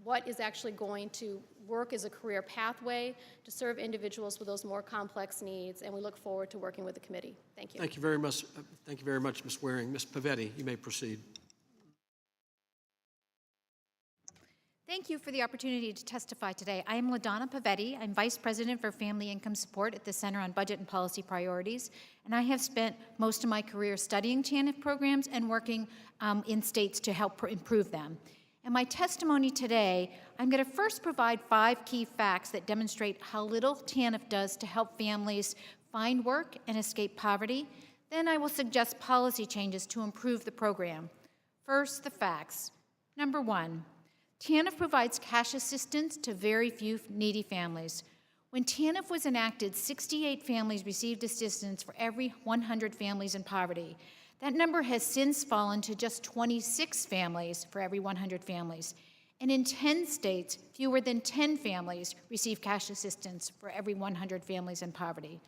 what is actually going to work as a career pathway to serve individuals with those more complex needs, and we look forward to working with the committee. Thank you. Thank you very much. Thank you very much, Ms. Waring. Ms. Pavetti, you may proceed. Thank you for the opportunity to testify today. I am LaDonna Pavetti. I'm Vice President for Family Income Support at the Center on Budget and Policy Priorities, and I have spent most of my career studying TANF programs and working in states to help improve them. In my testimony today, I'm going to first provide 5 key facts that demonstrate how little TANF does to help families find work and escape poverty. Then I will suggest policy changes to improve the program. First, the facts. Number 1, TANF provides cash assistance to very few needy families. When TANF was enacted, 68 families received assistance for every 100 families in poverty. That number has since fallen to just 26 families for every 100 families. And in 10 states, fewer than 10 families receive cash assistance for every 100 families in poverty.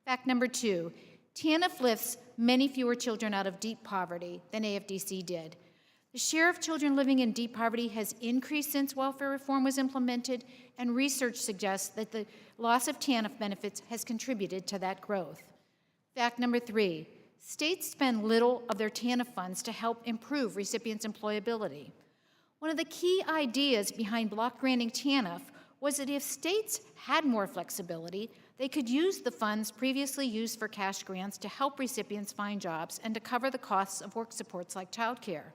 Fact number 2, TANF lifts many fewer children out of deep poverty than AFDC did. The share of children living in deep poverty has increased since welfare reform was implemented, and research suggests that the loss of TANF benefits has contributed to that growth. Fact number 3, states spend little of their TANF funds to help improve recipients' employability. One of the key ideas behind block granting TANF was that if states had more flexibility, they could use the funds previously used for cash grants to help recipients find jobs and to cover the costs of work supports like childcare.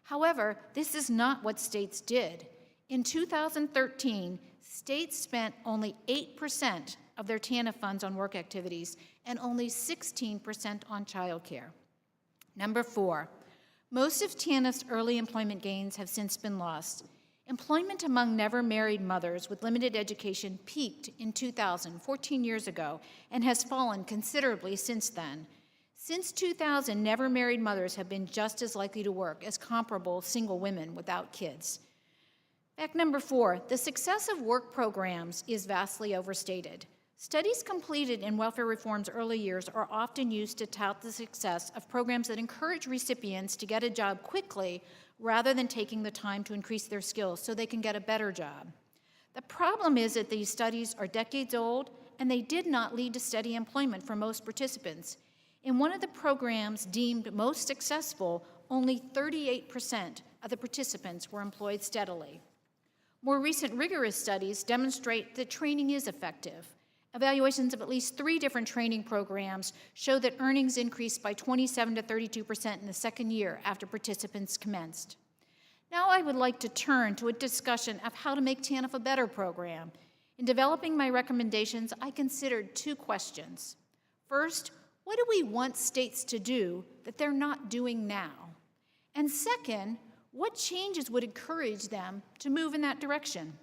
However, this is not what states did. In 2013, states spent only 8% of their TANF funds on work activities and only 16% on childcare. Number 4, most of TANF's early employment gains have since been lost. Employment among never-married mothers with limited education peaked in 2000, 14 years ago, and has fallen considerably since then. Since 2000, never-married mothers have been just as likely to work as comparable single women without kids. Fact number 4, the success of work programs is vastly overstated. Studies completed in welfare reform's early years are often used to tout the success of programs that encourage recipients to get a job quickly rather than taking the time to increase their skills so they can get a better job. The problem is that these studies are decades old and they did not lead to steady employment for most participants. In one of the programs deemed most successful, only 38% of the participants were employed steadily. More recent rigorous studies demonstrate that training is effective. Evaluations of at least 3 different training programs show that earnings increased by 27 to 32% in the second year after participants commenced. Now I would like to turn to a discussion of how to make TANF a better program. In developing my recommendations, I considered 2 questions. First, what do we want states to do that they're not doing now? And second, what changes would encourage them to move in that direction?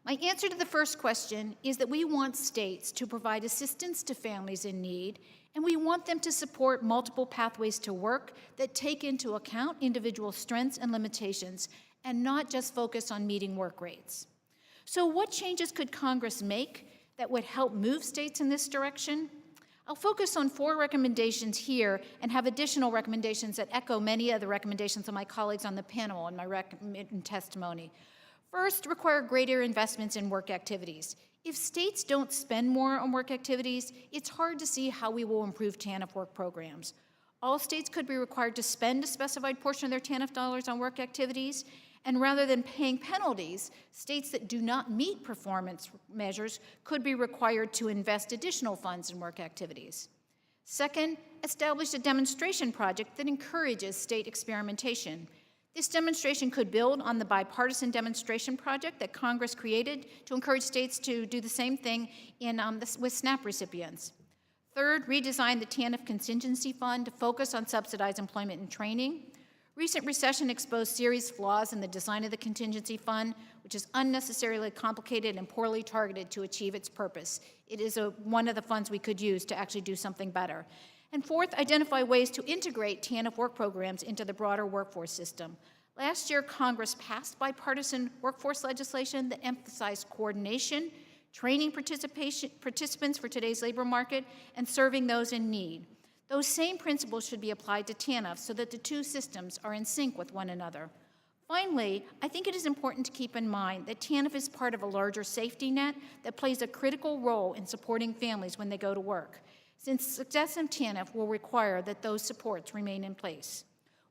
My answer to the first question is that we want states to provide assistance to families in need And we want them to support multiple pathways to work that take into account individual strengths and limitations and not just focus on meeting work rates. So what changes could Congress make that would help move states in this direction? I'll focus on 4 recommendations here and have additional recommendations that echo many of the recommendations of my colleagues on the panel in my written testimony. First, require greater investments in work activities. If states don't spend more on work activities, it's hard to see how we will improve TANF work programs. All states could be required to spend a specified portion of their TANF dollars on work activities, and rather than paying penalties, states that do not meet performance measures could be required to invest additional funds in work activities. Second, establish a demonstration project that encourages state experimentation. This demonstration could build on the bipartisan demonstration project that Congress created to encourage states to do the same thing with SNAP recipients. Third, redesign the TANF contingency fund to focus on subsidized employment and training. Recent recession exposed serious flaws in the design of the contingency fund, which is unnecessarily complicated and poorly targeted to achieve its purpose. It is one of the funds we could use to actually do something better. And fourth, identify ways to integrate TANF work programs into the broader workforce system. Last year, Congress passed bipartisan workforce legislation that emphasized coordination, training participants for today's labor market, and serving those in need. Those same principles should be applied to TANF so that the two systems are in sync with one another. Finally, I think it is important to keep in mind that TANF is part of a larger safety net that plays a critical role in supporting families when they go to work, since success in TANF will require that those supports remain in place.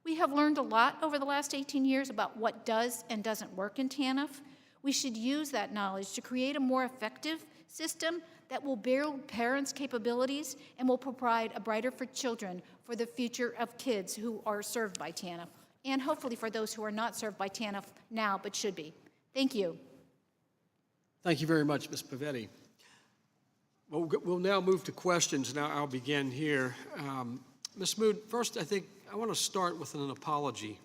We have learned a lot over the last 18 years about what does and doesn't work in TANF. We should use that knowledge to create a more effective system that will build parents' capabilities and will provide a brighter for children for the future of kids who are served by TANF, and hopefully for those who are not served by TANF now but should be. Thank you. Thank you very much, Ms. Pavetti. Well, we'll now move to questions. Now I'll begin here. Ms. Smoot, first I want to start with an apology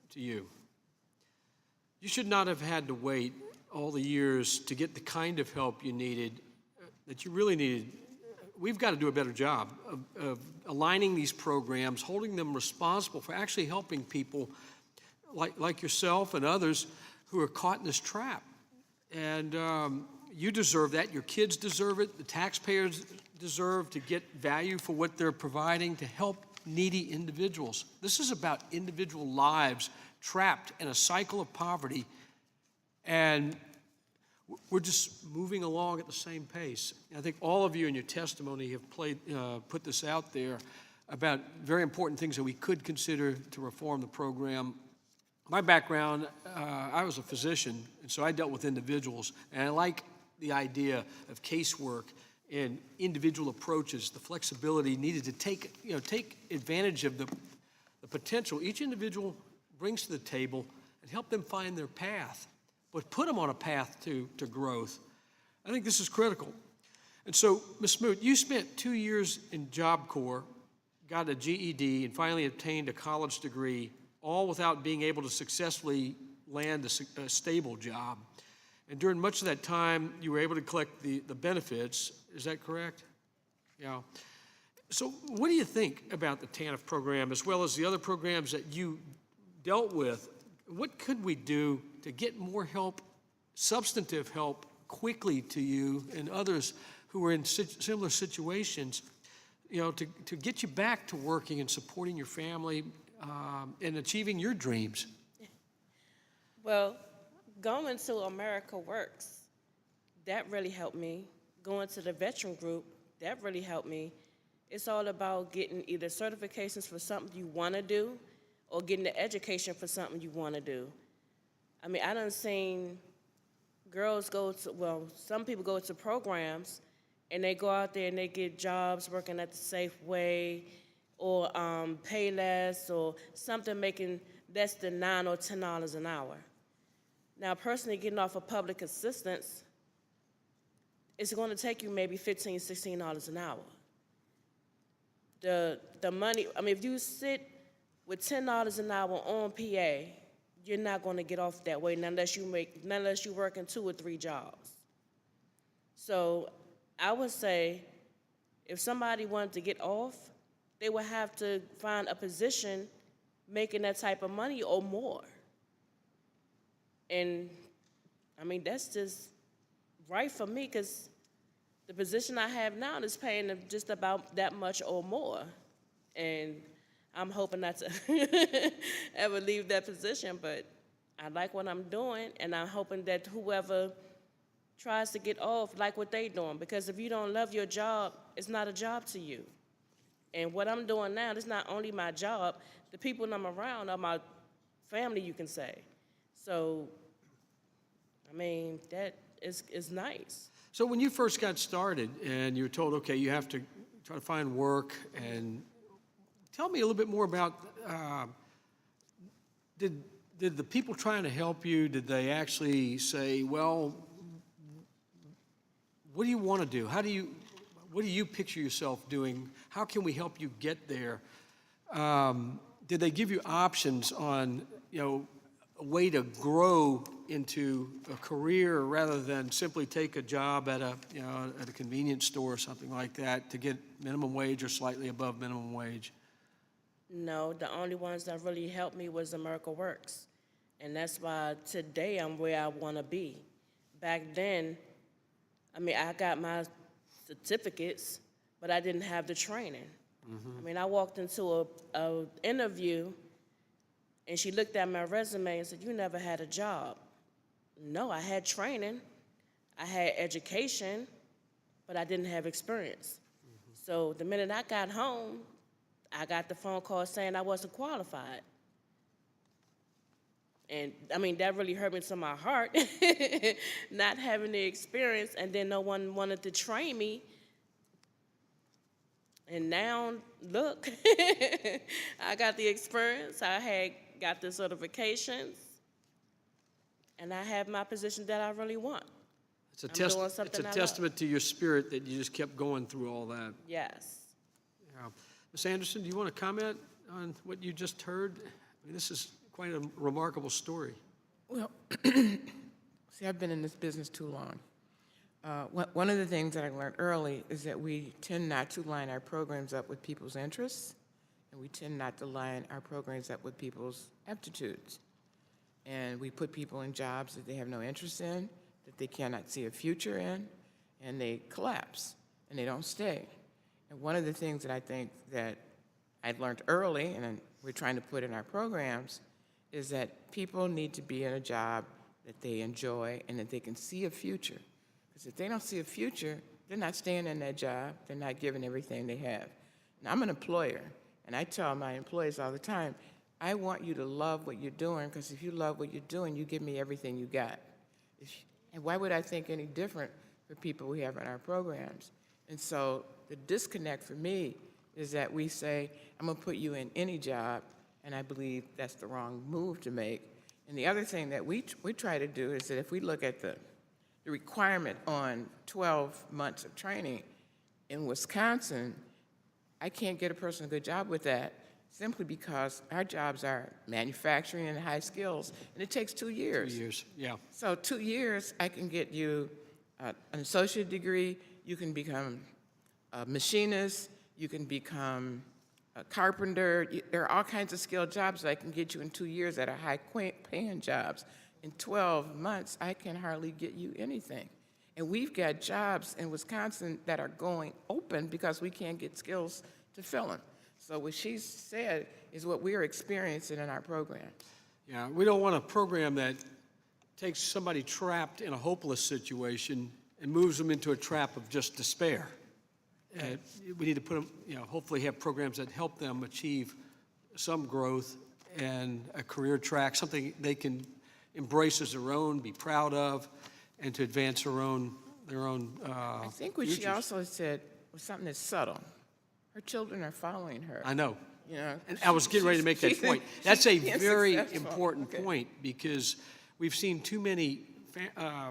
to you. You should not have had to wait all the years to get the kind of help you needed, that you really needed. We've got to do a better job of aligning these programs, holding them responsible for actually helping people like yourself and others who are caught in this trap. And you deserve that. Your kids deserve it. The taxpayers deserve to get value for what they're providing to help needy individuals. This is about individual lives trapped in a cycle of poverty, and we're just moving along at the same pace. I think all of you in your testimony have put this out there about very important things that we could consider to reform the program. My background, I was a physician, and so I dealt with individuals, and I like the idea of casework and individual approaches, the flexibility needed to take advantage of the potential each individual brings to the table and help them find their path, but put them on a path to growth. I think this is critical. And so, Ms. Smoot, you spent 2 years in Job Corps, got a GED, and finally obtained a college degree, all without being able to successfully land a stable job. And during much of that time, you were able to collect the benefits. Is that correct? Yeah. So what do you think about the TANF program, as well as the other programs that you dealt with? What could we do to get more help, substantive help, quickly to you and others who are in similar situations, to get you back to working and supporting your family and achieving your dreams? Well, going to America Works, that really helped me. Going to the veteran group, that really helped me. It's all about getting either certifications for something you want to do or getting the education for something you want to do. I mean, I done seen girls some people go to programs and they go out there and they get jobs working at the Safeway or Payless or something making less than $9 or $10 an hour. Now, personally, getting off of public assistance, it's going to take you maybe $15, $16 an hour. The money, I mean, if you sit with $10 an hour on PA, you're not going to get off that way unless you're working 2 or 3 jobs. So I would say If somebody wanted to get off, they would have to find a position making that type of money or more. And, I mean, that's just right for me, because the position I have now is paying them just about that much or more. And I'm hoping not to ever leave that position, but I like what I'm doing, and I'm hoping that whoever tries to get off like what they doing, because if you don't love your job, it's not a job to you. And what I'm doing now, it's not only my job, the people I'm around are my family, you can say. So, I mean, that is nice. So when you first got started and you were told, okay, you have to try to find work, and tell me a little bit more about, did the people trying to help you, did they actually say, well, what do you want to do? What do you picture yourself doing? How can we help you get there? Did they give you options on, a way to grow into a career rather than simply take a job at a convenience store or something like that to get minimum wage or slightly above minimum wage? No, the only ones that really helped me was America Works. And that's why today I'm where I want to be. Back then, I mean, I got my certificates, but I didn't have the training. I mean, I walked into a interview, and she looked at my resume and said, "You never had a job." No, I had training, I had education, but I didn't have experience. So the minute I got home, I got the phone call saying I wasn't qualified. And, I mean, that really hurt me to my heart, not having the experience, and then no one wanted to train me. And now, look, I got the experience, I had got the certifications, and I have my position that I really want. It's a, doing something I love. testament to your spirit that you just kept going through all that. Yes. Yeah. Ms. Anderson, do you want to comment on what you just heard? I mean, this is quite a remarkable story. Well, see, I've been in this business too long. One of the things that I learned early is that we tend not to line our programs up with people's interests, and we tend not to line our programs up with people's aptitudes. And we put people in jobs that they have no interest in, that they cannot see a future in, and they collapse, and they don't stay. And one of the things that I think that I learned early, and we're trying to put in our programs, is that people need to be in a job that they enjoy and that they can see a future. Because if they don't see a future, they're not staying in that job, they're not giving everything they have. And I'm an employer, and I tell my employees all the time, I want you to love what you're doing, because if you love what you're doing, you give me everything you got. And why would I think any different for people we have in our programs? And so the disconnect for me is that we say, I'm gonna put you in any job, and I believe that's the wrong move to make. And the other thing that we try to do is that if we look at the requirement on 12 months of training in Wisconsin, I can't get a person a good job with that simply because our jobs are manufacturing and high skills, and it takes 2 years. 2 years, yeah. So 2 years, I can get you an associate degree, you can become a machinist, you can become a carpenter. There are all kinds of skilled jobs that I can get you in 2 years that are high-paying jobs. In 12 months, I can hardly get you anything. And we've got jobs in Wisconsin that are going open because we can't get skills to fill them. So what she said is what we're experiencing in our program. Yeah, we don't want a program that takes somebody trapped in a hopeless situation and moves them into a trap of just despair. We need to put them, hopefully have programs that help them achieve some growth and a career track, something they can embrace as their own, be proud of, and to advance their own I think what she also said was something that's subtle. Her children are following her. I know. And I was getting ready to make that point. That's a very successful. important point, because we've seen too many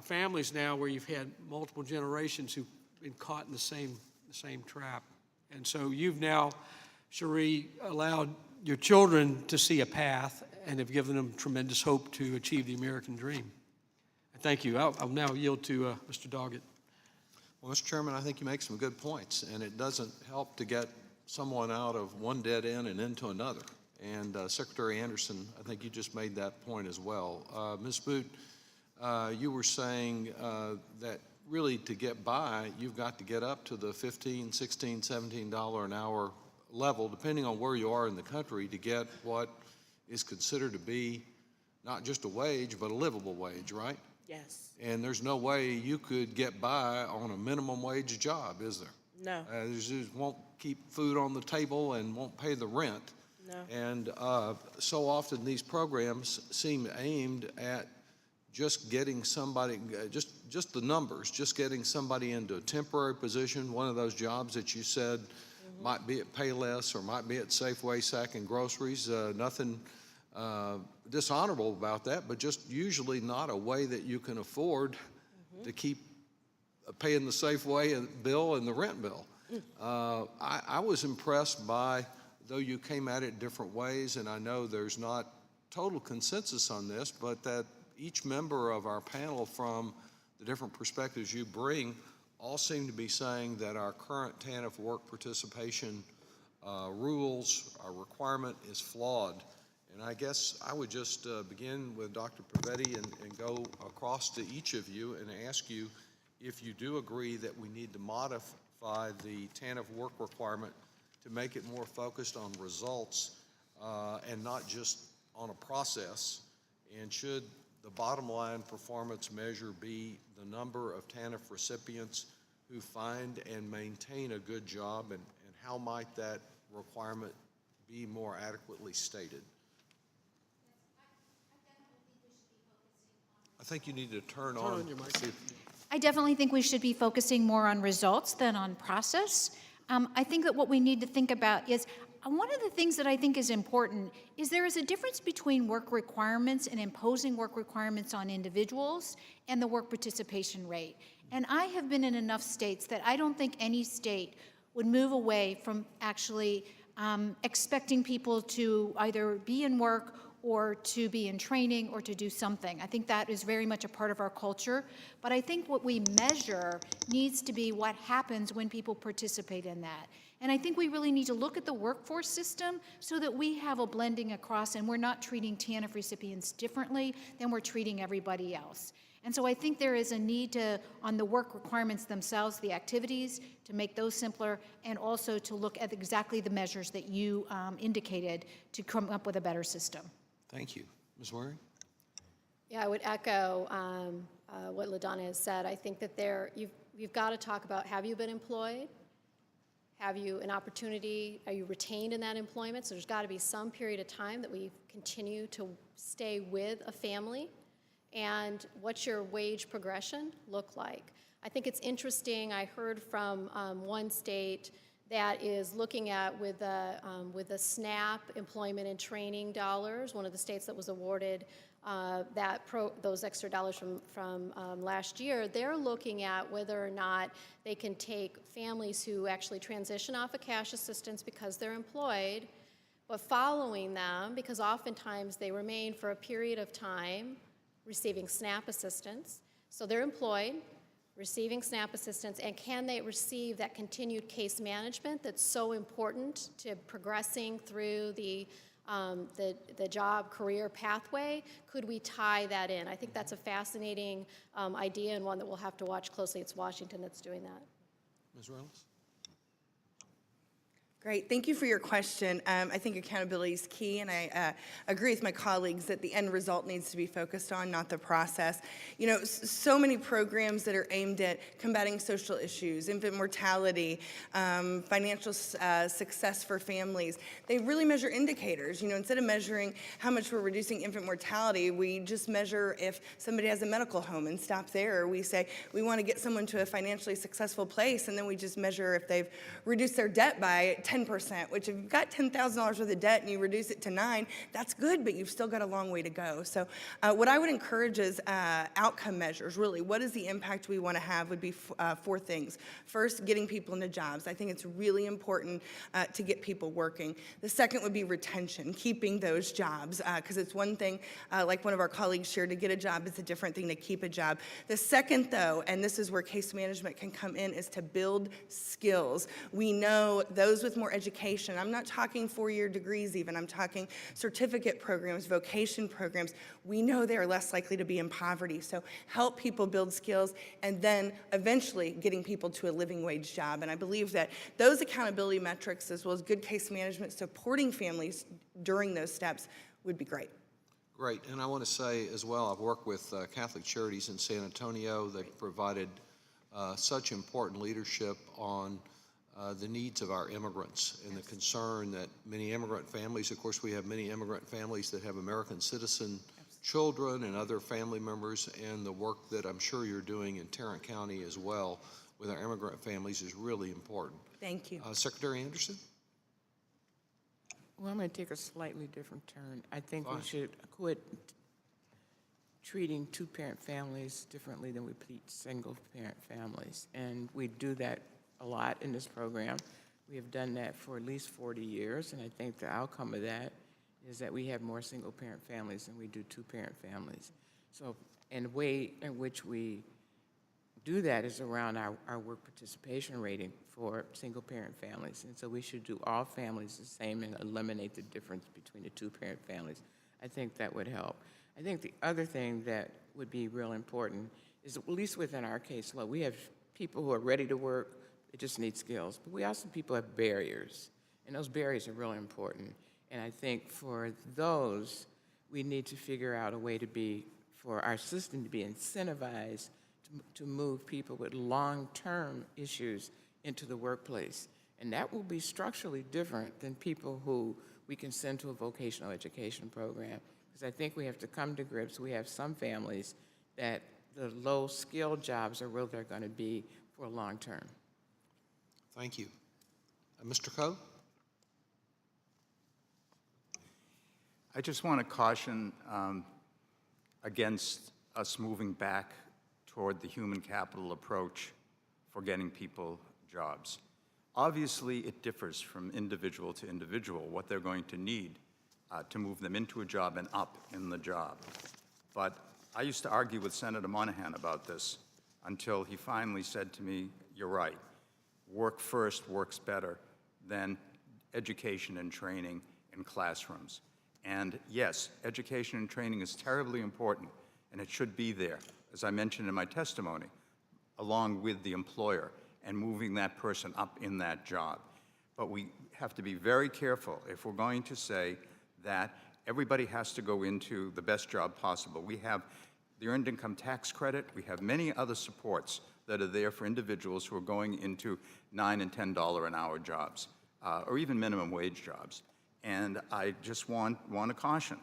families now where you've had multiple generations who've been caught in the same trap. And so you've now, Cherie, allowed your children to see a path and have given them tremendous hope to achieve the American dream. Thank you. I'll now yield to Mr. Doggett. Well, Mr. Chairman, I think you make some good points, and it doesn't help to get someone out of one dead end and into another. And Secretary Anderson, I think you just made that point as well. Ms. Boot, you were saying that really to get by, you've got to get up to the $15, $16, $17 an hour level, depending on where you are in the country, to get what is considered to be not just a wage, but a livable wage, right? Yes. And there's no way you could get by on a minimum wage job, is there? No. It won't keep food on the table and won't pay the rent. No. And so often these programs seem aimed at just getting somebody, just the numbers, just getting somebody into a temporary position, one of those jobs that you said might be at Payless or might be at Safeway sacking groceries. Nothing dishonorable about that, but just usually not a way that you can afford to keep paying the Safeway bill and the rent bill. I was impressed by, though you came at it different ways, and I know there's not total consensus on this, but that each member of our panel, from the different perspectives you bring, all seem to be saying that our current TANF work participation rules, our requirement is flawed. And I guess I would just begin with Dr. Pavetti and go across to each of you and ask you if you do agree that we need to modify the TANF work requirement to make it more focused on results and not just on a process. And should the bottom line performance measure be the number of TANF recipients who find and maintain a good job, and how might that requirement be more adequately stated? I think you need to turn on your mic. I definitely think we should be focusing more on results than on process. I think that what we need to think about is, one of the things that I think is important is there is a difference between work requirements and imposing work requirements on individuals and the work participation rate. And I have been in enough states that I don't think any state would move away from actually expecting people to either be in work or to be in training or to do something. I think that is very much a part of our culture. But I think what we measure needs to be what happens when people participate in that. And I think we really need to look at the workforce system so that we have a blending across and we're not treating TANF recipients differently than we're treating everybody else. And so I think there is a need to, on the work requirements themselves, the activities, to make those simpler, and also to look at exactly the measures that you indicated to come up with a better system. Thank you. Ms. Waring? Yeah, I would echo what LaDonna has said. I think that you've got to talk about, have you been employed? Have you an opportunity? Are you retained in that employment? So there's got to be some period of time that we continue to stay with a family. And what's your wage progression look like? I think it's interesting. I heard from one state that is looking at with the SNAP employment and training dollars, one of the states that was awarded those extra dollars from last year. They're looking at whether or not they can take families who actually transition off of cash assistance because they're employed, but following them, because oftentimes they remain for a period of time receiving SNAP assistance. So they're employed, receiving SNAP assistance, and can they receive that continued case management that's so important to progressing through the job career pathway? Could we tie that in? I think that's a fascinating idea and one that we'll have to watch closely. It's Washington that's doing that. Ms. Reynolds? Great, thank you for your question. I think accountability is key, and I agree with my colleagues that the end result needs to be focused on, not the process. You know, so many programs that are aimed at combating social issues, infant mortality, financial success for families, they really measure indicators. You know, instead of measuring how much we're reducing infant mortality, we just measure if somebody has a medical home and stop there. Or we say we want to get someone to a financially successful place, and then we just measure if they've reduced their debt by 10%, which if you've got $10,000 worth of debt and you reduce it to 9, that's good, but you've still got a long way to go. So what I would encourage is outcome measures, really. What is the impact we want to have would be 4 things. First, getting people into jobs. I think it's really important to get people working. The second would be retention, keeping those jobs, because it's one thing, like one of our colleagues shared, to get a job is a different thing to keep a job. The second, though, and this is where case management can come in, is to build skills. We know those with more education, I'm not talking 4-year degrees even, I'm talking certificate programs, vocation programs, we know they're less likely to be in poverty. So help people build skills, and then eventually getting people to a living wage job. And I believe that those accountability metrics, as well as good case management, supporting families during those steps, would be great. Great, and I want to say as well, I've worked with Catholic Charities in San Antonio. They've provided such important leadership on the needs of our immigrants and the concern that many immigrant families, of course we have many immigrant families that have American citizen children and other family members, and the work that I'm sure you're doing in Tarrant County as well with our immigrant families is really important. Thank you. Secretary Anderson? Well, I'm going to take a slightly different turn. I think Fine. we should quit treating two-parent families differently than we treat single-parent families. And we do that a lot in this program. We have done that for at least 40 years, and I think the outcome of that is that we have more single-parent families than we do two-parent families. So, and the way in which we do that is around our work participation rating for single-parent families. And so we should do all families the same and eliminate the difference between the two-parent families. I think that would help. I think the other thing that would be real important is, at least within our caseload, we have people who are ready to work, they just need skills. But we also people have barriers, and those barriers are really important. And I think for those, we need to figure out a way for our system to be incentivized to move people with long-term issues into the workplace. And that will be structurally different than people who we can send to a vocational education program. Because I think we have to come to grips. We have some families that the low-skilled jobs are where they're going to be for long term. Thank you. Mr. Coe? I just want to caution against us moving back toward the human capital approach for getting people jobs. Obviously, it differs from individual to individual what they're going to need to move them into a job and up in the job. But I used to argue with Senator Monahan about this until he finally said to me, you're right, work first works better than education and training in classrooms. And yes, education and training is terribly important, and it should be there, as I mentioned in my testimony, along with the employer and moving that person up in that job. But we have to be very careful if we're going to say that everybody has to go into the best job possible. We have the Earned Income Tax Credit. We have many other supports that are there for individuals who are going into $9 and $10 an hour jobs, or even minimum wage jobs. And I just want to caution.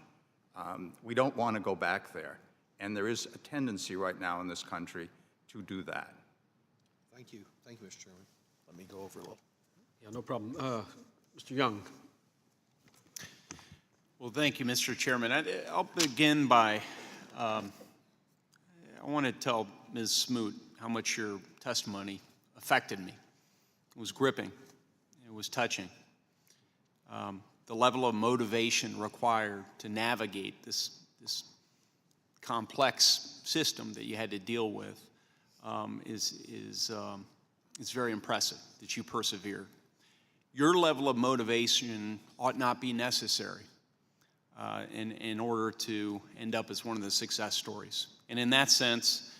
We don't want to go back there. And there is a tendency right now in this country to do that. Thank you. Thank you, Mr. Chairman. Let me go over a little. Yeah, no problem. Mr. Young. Well, thank you, Mr. Chairman. I'll begin by, I want to tell Ms. Smoot how much your testimony affected me. It was gripping. It was touching. The level of motivation required to navigate this complex system that you had to deal with is very impressive that you persevere. Your level of motivation ought not be necessary in order to end up as one of the success stories. And in that sense,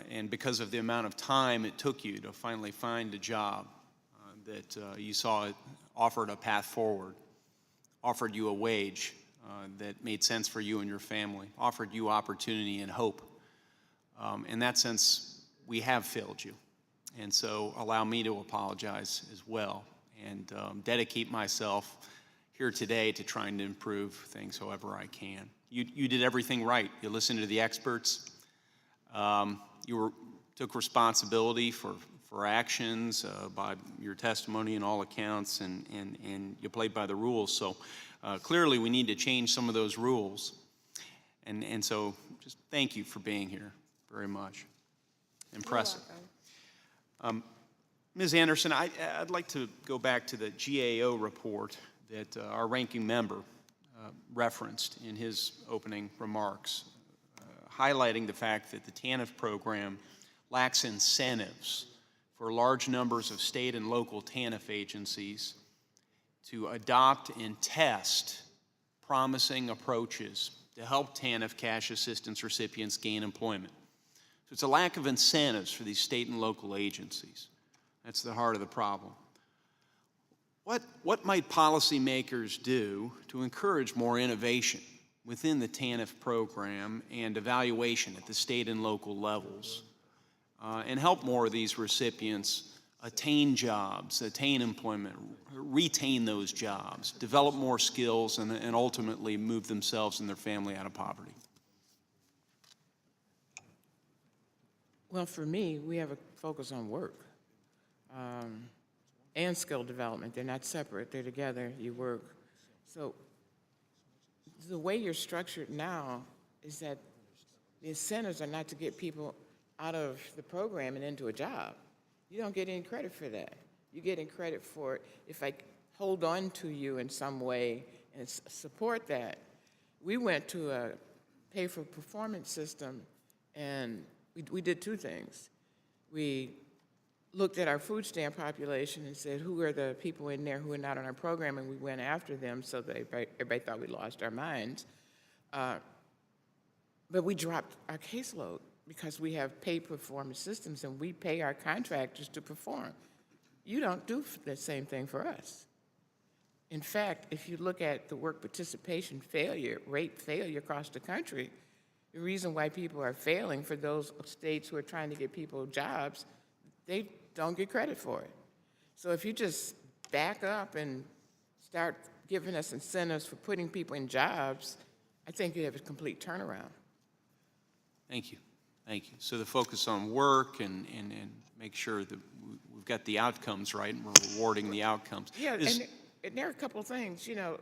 and because of the amount of time it took you to finally find a job that you saw it offered a path forward, offered you a wage that made sense for you and your family, offered you opportunity and hope. In that sense, we have failed you. And so allow me to apologize as well and dedicate myself here today to trying to improve things however I can. You did everything right. You listened to the experts. You took responsibility for for actions, by your testimony and all accounts, and you played by the rules. So clearly we need to change some of those rules. And so just thank you for being here very much. Impressive. Ms. Anderson, I'd like to go back to the GAO report that our ranking member referenced in his opening remarks, highlighting the fact that the TANF program lacks incentives for large numbers of state and local TANF agencies to adopt and test promising approaches to help TANF cash assistance recipients gain employment. So it's a lack of incentives for these state and local agencies. That's the heart of the problem. What might policymakers do to encourage more innovation within the TANF program and evaluation at the state and local levels, and help more of these recipients attain jobs, attain employment, retain those jobs, develop more skills, and ultimately move themselves and their family out of poverty? Well, for me, we have a focus on work and skill development. They're not separate, they're together, you work. So the way you're structured now is that the incentives are not to get people out of the program and into a job. You don't get any credit for that. You get any credit for it if I hold on to you in some way and support that. We went to a pay-for-performance system, and we did two things. We looked at our food stamp population and said, who are the people in there who are not on our program, and we went after them so that everybody thought we lost our minds. But we dropped our caseload because we have pay-performance systems, and we pay our contractors to perform. You don't do the same thing for us. In fact, if you look at the work participation rate failure across the country, the reason why people are failing for those states who are trying to get people jobs, they don't get credit for it. So if you just back up and start giving us incentives for putting people in jobs, I think you have a complete turnaround. Thank you. Thank you. So the focus on work and make sure that we've got the outcomes right and we're rewarding the outcomes. Yeah, and there are a couple of things. You know,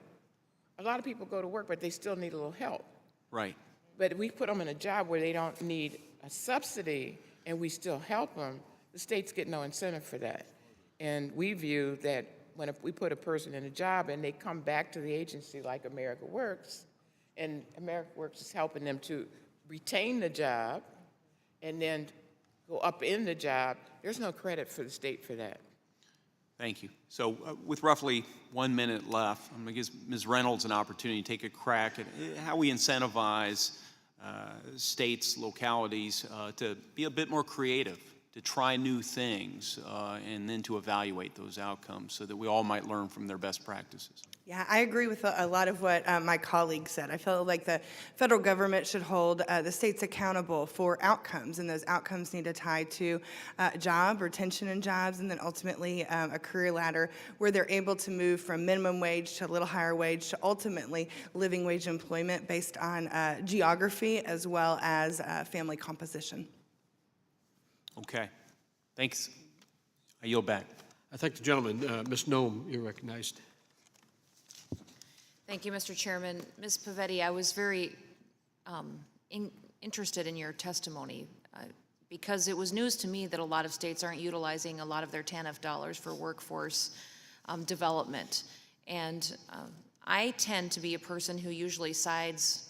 a lot of people go to work, but they still need a little help. Right. But if we put them in a job where they don't need a subsidy and we still help them, the states get no incentive for that. And we view that when we put a person in a job and they come back to the agency like America Works, and America Works is helping them to retain the job and then go up in the job, there's no credit for the state for that. Thank you. So with roughly 1 minute left, I'm going to give Ms. Reynolds an opportunity to take a crack at how we incentivize states, localities to be a bit more creative, to try new things, and then to evaluate those outcomes so that we all might learn from their best practices. Yeah, I agree with a lot of what my colleague said. I feel like the federal government should hold the states accountable for outcomes, and those outcomes need to tie to job, retention in jobs, and then ultimately a career ladder where they're able to move from minimum wage to a little higher wage to ultimately living wage employment based on geography as well as family composition. Okay. Thanks. I yield back. I thank the gentleman. Ms. Noem, you're recognized. Thank you, Mr. Chairman. Ms. Pavetti, I was very interested in your testimony because it was news to me that a lot of states aren't utilizing a lot of their TANF dollars for workforce development. And I tend to be a person who usually sides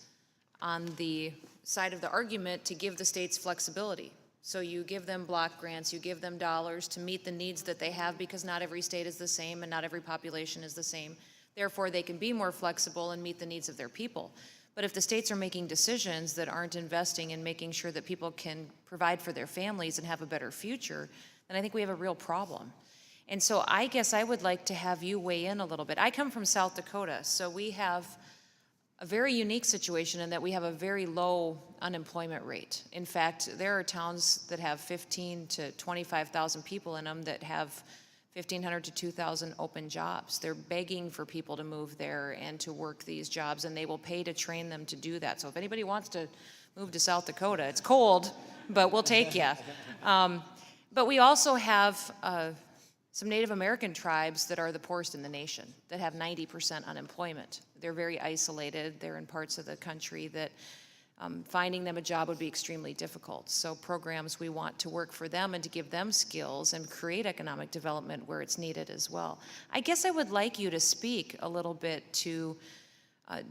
on the side of the argument to give the states flexibility. So you give them block grants, you give them dollars to meet the needs that they have because not every state is the same and not every population is the same. Therefore, they can be more flexible and meet the needs of their people. But if the states are making decisions that aren't investing in making sure that people can provide for their families and have a better future, then I think we have a real problem. And so I guess I would like to have you weigh in a little bit. I come from South Dakota, so we have a very unique situation in that we have a very low unemployment rate. In fact, there are towns that have 15 to 25,000 people in them that have 1,500 to 2,000 open jobs. They're begging for people to move there and to work these jobs, and they will pay to train them to do that. So if anybody wants to move to South Dakota, it's cold, but we'll take you. But we also have some Native American tribes that are the poorest in the nation, that have 90% unemployment. They're very isolated. They're in parts of the country that finding them a job would be extremely difficult. So programs, we want to work for them and to give them skills and create economic development where it's needed as well. I guess I would like you to speak a little bit to,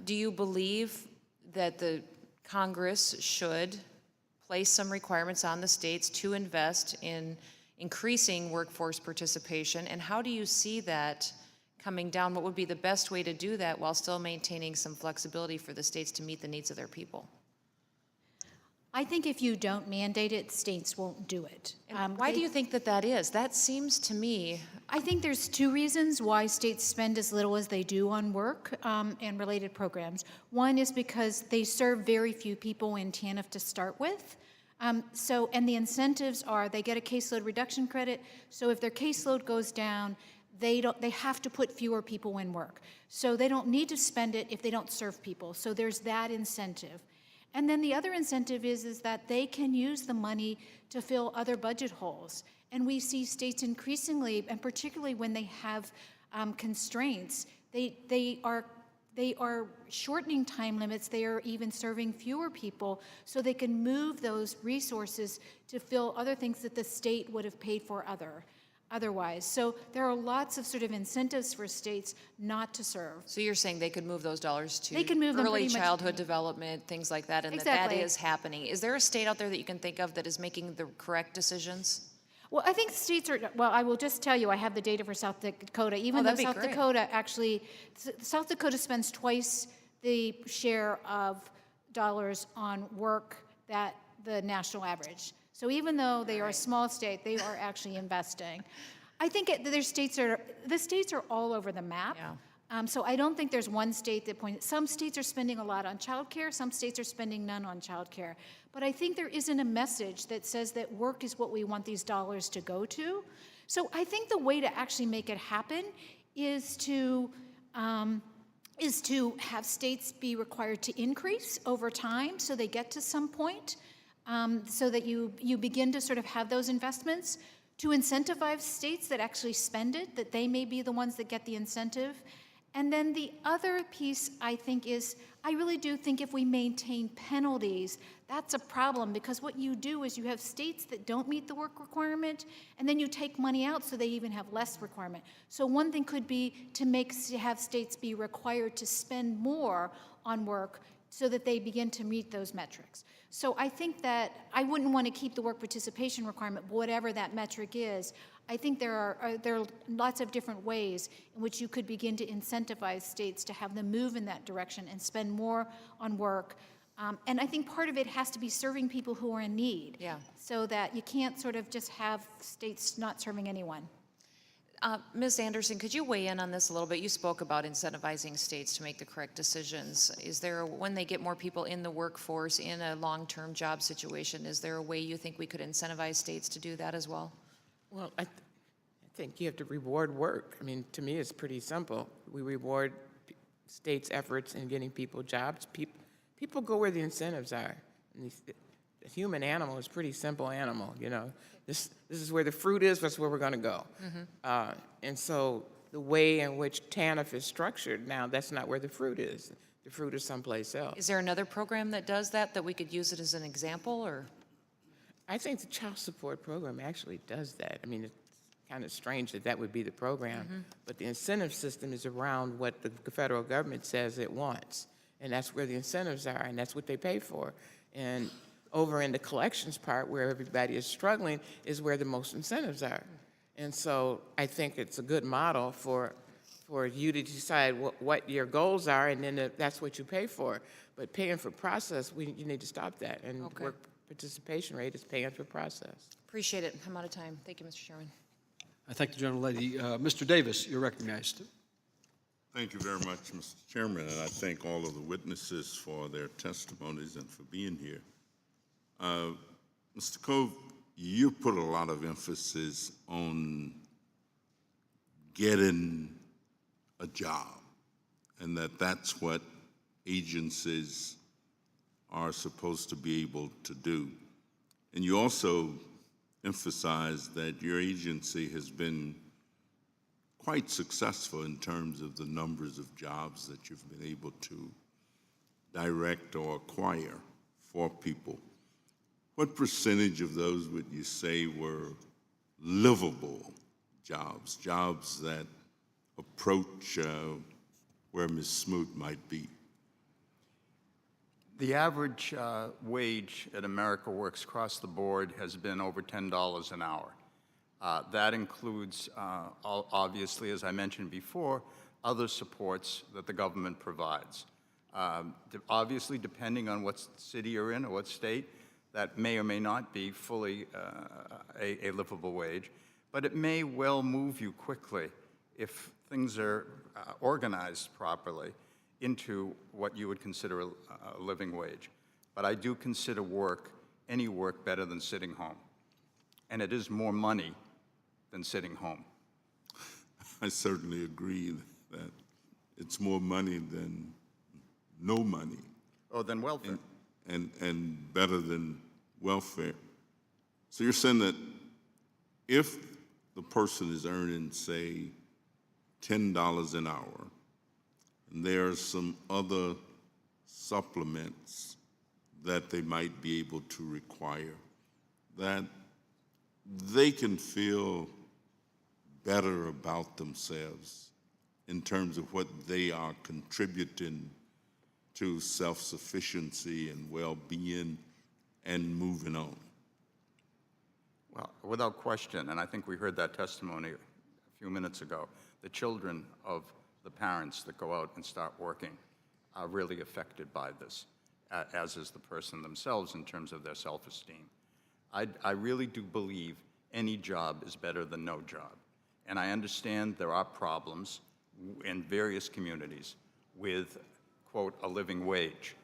do you believe that the Congress should place some requirements on the states to invest in increasing workforce participation, and how do you see that coming down? What would be the best way to do that while still maintaining some flexibility for the states to meet the needs of their people? I think if you don't mandate it, states won't do it. Why do you think that that is? That seems to me... I think there's two reasons why states spend as little as they do on work and related programs. One is because they serve very few people in TANF to start with. And the incentives are they get a caseload reduction credit, so if their caseload goes down, they have to put fewer people in work. So they don't need to spend it if they don't serve people. So there's that incentive. And then the other incentive is that they can use the money to fill other budget holes. And we see states increasingly, and particularly when they have constraints, they are shortening time limits. They are even serving fewer people so they can move those resources to fill other things that the state would have paid for otherwise. So there are lots of sort of incentives for states not to serve. So you're saying they could move those dollars to They can move them early pretty much- childhood development, things like that, and Exactly. that is happening. Is there a state out there that you can think of that is making the correct decisions? Well, I think states are, well, I will just tell you, I have the data for South Dakota. Even though that'd be South great. Dakota actually, South Dakota spends twice the share of dollars on work that the national average. So even though they are a small state, they are actually investing. I think the states are all over the map. Yeah. So I don't think there's one state that points. Some states are spending a lot on childcare. Some states are spending none on childcare. But I think there isn't a message that says that work is what we want these dollars to go to. So I think the way to actually make it happen is to have states be required to increase over time so they get to some point, so that you begin to sort of have those investments, to incentivize states that actually spend it, that they may be the ones that get the incentive. And then the other piece, I think, is I really do think if we maintain penalties, that's a problem, because what you do is you have states that don't meet the work requirement, and then you take money out so they even have less requirement. So one thing could be to have states be required to spend more on work so that they begin to meet those metrics. So I think that I wouldn't want to keep the work participation requirement, whatever that metric is. I think there are lots of different ways in which you could begin to incentivize states to have them move in that direction and spend more on work. And I think part of it has to be serving people who are in need. Yeah. So that you can't sort of just have states not serving anyone. Ms. Anderson, could you weigh in on this a little bit? You spoke about incentivizing states to make the correct decisions. Is there, when they get more people in the workforce in a long-term job situation, is there a way you think we could incentivize states to do that as well? Well, I think you have to reward work. I mean, to me, it's pretty simple. We reward states' efforts in getting people jobs. People go where the incentives are. And the human animal is a pretty simple animal, you know. This is where the fruit is, that's where we're going to go. Mm-hmm. And so the way in which TANF is structured now, that's not where the fruit is. The fruit is someplace else. Is there another program that does that we could use it as an example, or? I think the child support program actually does that. I mean, it's kind of strange that would be the program, mm-hmm. but the incentive system is around what the federal government says it wants, and that's where the incentives are, and that's what they pay for. And over in the collections part, where everybody is struggling, is where the most incentives are. And so I think it's a good model for you to decide what your goals are, and then that's what you pay for. But paying for process, you need to stop that. And Okay. Work participation rate is paying for process. Appreciate it. I'm out of time. Thank you, Mr. Chairman. I thank the gentlelady. Mr. Davis, you're recognized. Thank you very much, Mr. Chairman, and I thank all of the witnesses for their testimonies and for being here. Mr. Cove, you put a lot of emphasis on getting a job, and that's what agencies are supposed to be able to do. And you also emphasize that your agency has been quite successful in terms of the numbers of jobs that you've been able to direct or acquire for people. What percentage of those would you say were livable jobs, jobs that approach where Ms. Smoot might be? The average wage at America Works across the board has been over $10 an hour. That includes, obviously, as I mentioned before, other supports that the government provides. Obviously, depending on what city you're in or what state, that may or may not be fully a livable wage, but it may well move you quickly if things are organized properly into what you would consider a living wage. But I do consider any work, better than sitting home. And it is more money than sitting home. I certainly agree that it's more money than no money. Oh, than welfare. And better than welfare. So you're saying that if the person is earning, say, $10 an hour, and there are some other supplements that they might be able to require, that they can feel better about themselves in terms of what they are contributing to self-sufficiency and well-being and moving on. Well, without question, and I think we heard that testimony a few minutes ago, the children of the parents that go out and start working are really affected by this, as is the person themselves in terms of their self-esteem. I really do believe any job is better than no job. And I understand there are problems in various communities with, quote, a living wage.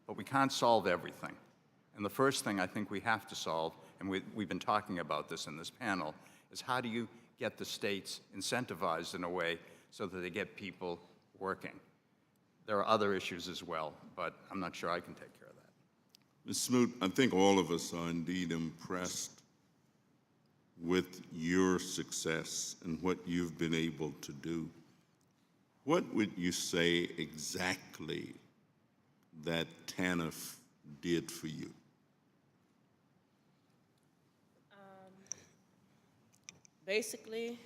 But we can't solve everything. And the first thing I think we have to solve, and we've been talking about this in this panel, is how do you get the states incentivized in a way so that they get people working? There are other issues as well, but I'm not sure I can take care of that. Ms. Smoot, I think all of us are indeed impressed with your success and what you've been able to do. What would you say exactly that TANF did for you? Basically,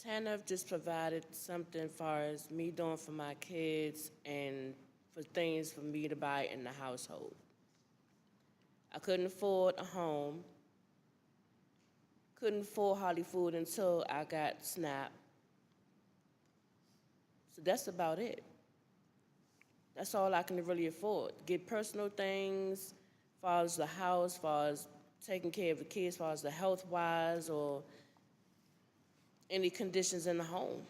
TANF just provided something as far as me doing for my kids and for things for me to buy in the household. I couldn't afford a home, couldn't afford hardly food until I got SNAP. So that's about it. That's all I can really afford. Get personal things, as far as the house, as far as taking care of the kids, as far as the health-wise or any conditions in the home.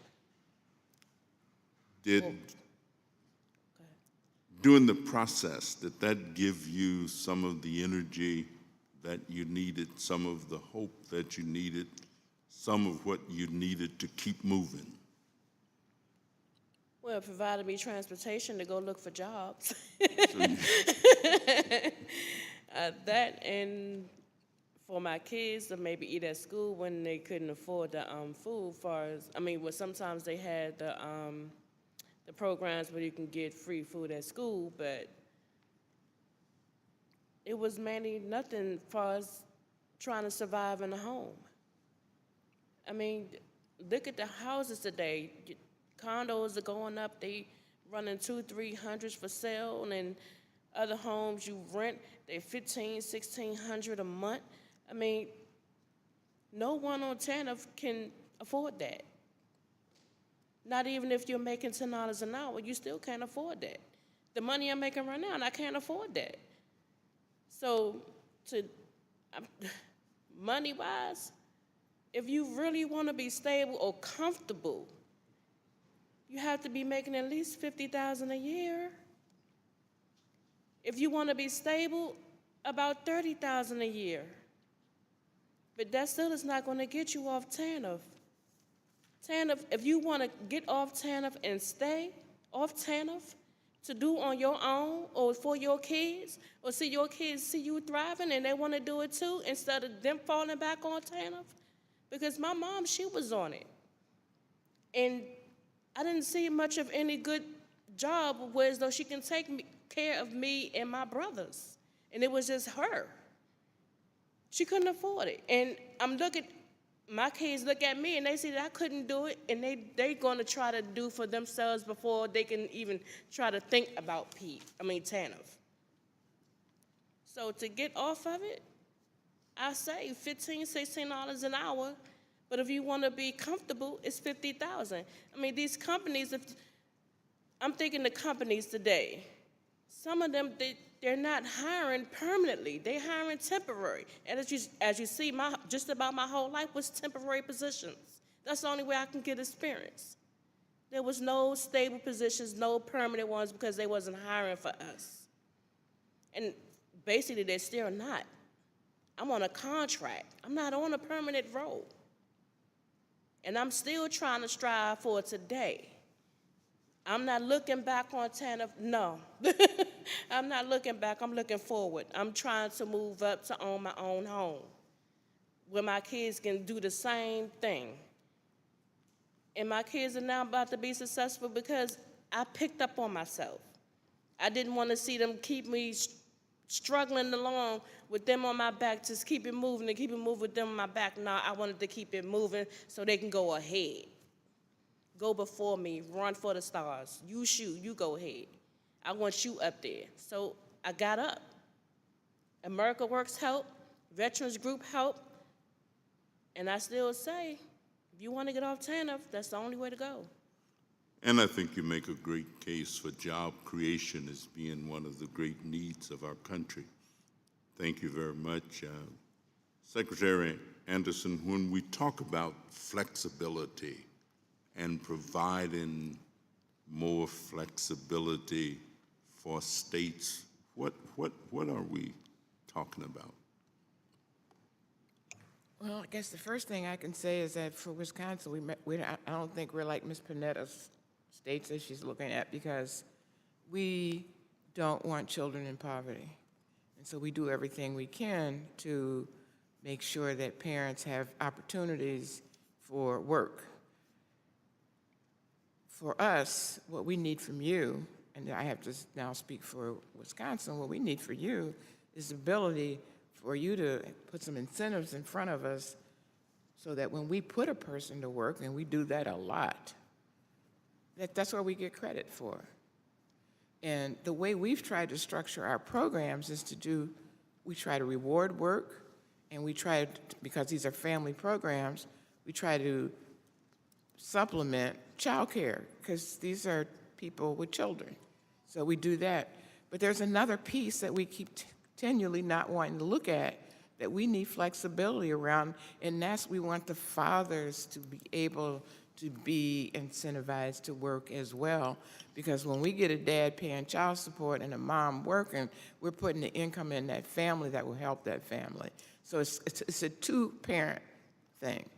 During the process, did that give you some of the energy that you needed, some of the hope that you needed, some of what you needed to keep moving? Well, it provided me transportation to go look for jobs. That and for my kids to maybe eat at school when they couldn't afford the food. Sometimes they had the programs where you can get free food at school, but it was mainly nothing as far as trying to survive in a home. I mean, look at the houses today. Condos are going up. They running 200-300 for sale, and other homes you rent, they're $1,500-1,600 a month. I mean, no one on TANF can afford that. Not even if you're making $10 an hour, you still can't afford that. The money I'm making right now, and I can't afford that. So, money-wise, if you really want to be stable or comfortable, you have to be making at least $50,000 a year. If you want to be stable, about $30,000 a year. But that still is not going to get you off TANF. TANF, if you want to get off TANF and stay off TANF, to do on your own or for your kids, or see your kids see you thriving and they want to do it too, instead of them falling back on TANF? Because my mom, she was on it. And I didn't see much of any good job where as though she can take care of me and my brothers. And it was just her. She couldn't afford it. And my kids look at me and they see that I couldn't do it, and they're going to try to do for themselves before they can even try to think about TANF. So to get off of it, I say $15, $16 an hour, but if you want to be comfortable, it's $50,000. These companies, I'm thinking the companies today, some of them, they're not hiring permanently. They're hiring temporary. And as you see, just about my whole life was temporary positions. That's the only way I can get experience. There was no stable positions, no permanent ones, because they wasn't hiring for us. And basically, they're still not. I'm on a contract. I'm not on a permanent role. And I'm still trying to strive for today. I'm not looking back on TANF, no. I'm not looking back, I'm looking forward. I'm trying to move up to own my own home, where my kids can do the same thing. And my kids are now about to be successful because I picked up on myself. I didn't want to see them keep me struggling along with them on my back, just keep it moving and keep it moving with them on my back. No, I wanted to keep it moving so they can go ahead. Go before me, run for the stars. You shoot, you go ahead. I want you up there. So I got up. America Works helped, Veterans Group helped, and I still say, if you want to get off TANF, that's the only way to go. And I think you make a great case for job creation as being one of the great needs of our country. Thank you very much. Secretary Anderson, when we talk about flexibility and providing more flexibility for states, what are we talking about? Well, I guess the first thing I can say is that for Wisconsin, I don't think we're like Ms. Panetta's states that she's looking at, because we don't want children in poverty. And so we do everything we can to make sure that parents have opportunities for work. For us, what we need from you, and I have to now speak for Wisconsin, what we need for you is the ability for you to put some incentives in front of us so that when we put a person to work, and we do that a lot, that's where we get credit for. And the way we've tried to structure our programs is we try to reward work, and we try to, because these are family programs, we try to supplement childcare, because these are people with children. So we do that. But there's another piece that we keep continually not wanting to look at that we need flexibility around, and that's we want the fathers to be able to be incentivized to work as well. Because when we get a dad paying child support and a mom working, we're putting the income in that family that will help that family. So it's a two-parent thing.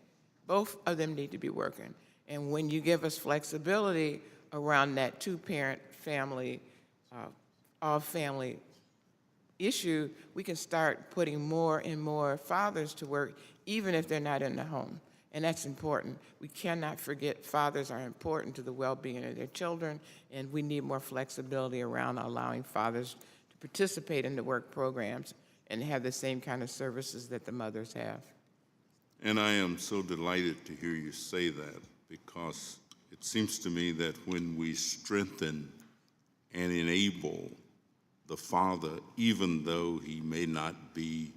Both of them need to be working. And when you give us flexibility around that two-parent family, all-family issue, we can start putting more and more fathers to work, even if they're not in the home. And that's important. We cannot forget fathers are important to the well-being of their children, and we need more flexibility around allowing fathers to participate in the work programs and have the same kind of services that the mothers have. And I am so delighted to hear you say that, because it seems to me that when we strengthen and enable the father, even though he may not be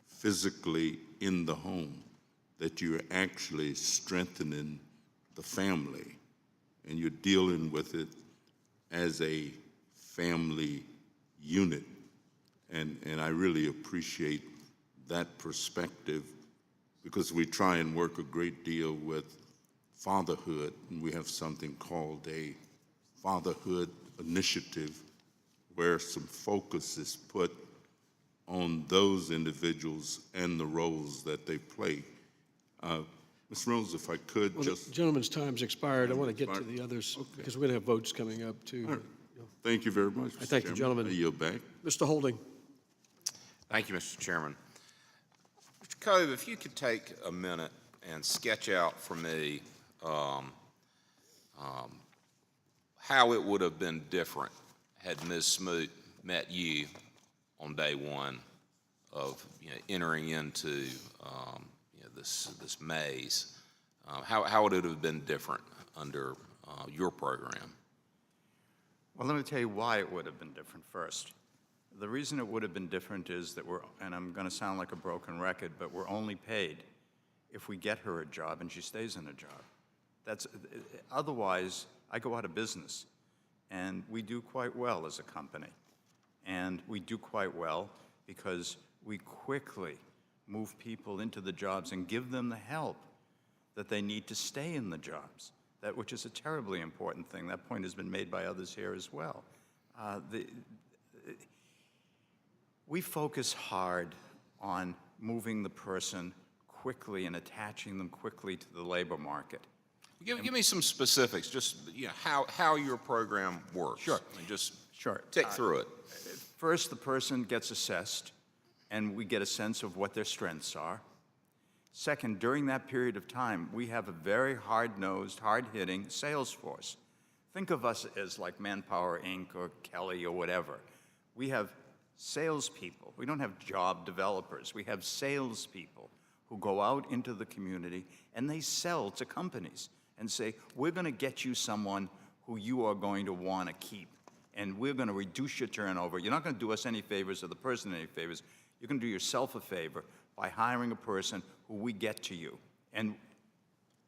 physically in the home, that you're actually strengthening the family and you're dealing with it as a family unit. And I really appreciate that perspective, because we try and work a great deal with fatherhood, and we have something called a fatherhood initiative where some focus is put on those individuals and the roles that they play. Ms. Reynolds, if I could Well, just... the gentleman's time's expired. I want to get to the others, because we're going to have votes coming up, too. All right. Thank you very much, Mr. I thank the Chairman. gentleman. I yield back. Mr. Holding. Thank you, Mr. Chairman. Mr. Cove, if you could take a minute and sketch out for me how it would have been different had Ms. Smoot met you on day one of entering into this maze. How would it have been different under your program? Well, let me tell you why it would have been different first. The reason it would have been different is that and I'm going to sound like a broken record, but we're only paid if we get her a job and she stays in a job. Otherwise, I go out of business. And we do quite well as a company. And we do quite well because we quickly move people into the jobs and give them the help that they need to stay in the jobs, which is a terribly important thing. That point has been made by others here as well. We focus hard on moving the person quickly and attaching them quickly to the labor market. Give me some specifics, just how your program works. Sure. And just Sure. tick through it. First, the person gets assessed, and we get a sense of what their strengths are. Second, during that period of time, we have a very hard-nosed, hard-hitting sales force. Think of us as like Manpower, Inc. or Kelly or whatever. We have salespeople. We don't have job developers. We have salespeople who go out into the community, and they sell to companies and say, we're going to get you someone who you are going to want to keep, and we're going to reduce your turnover. You're not going to do us any favors or the person any favors. You're going to do yourself a favor by hiring a person who we get to you. And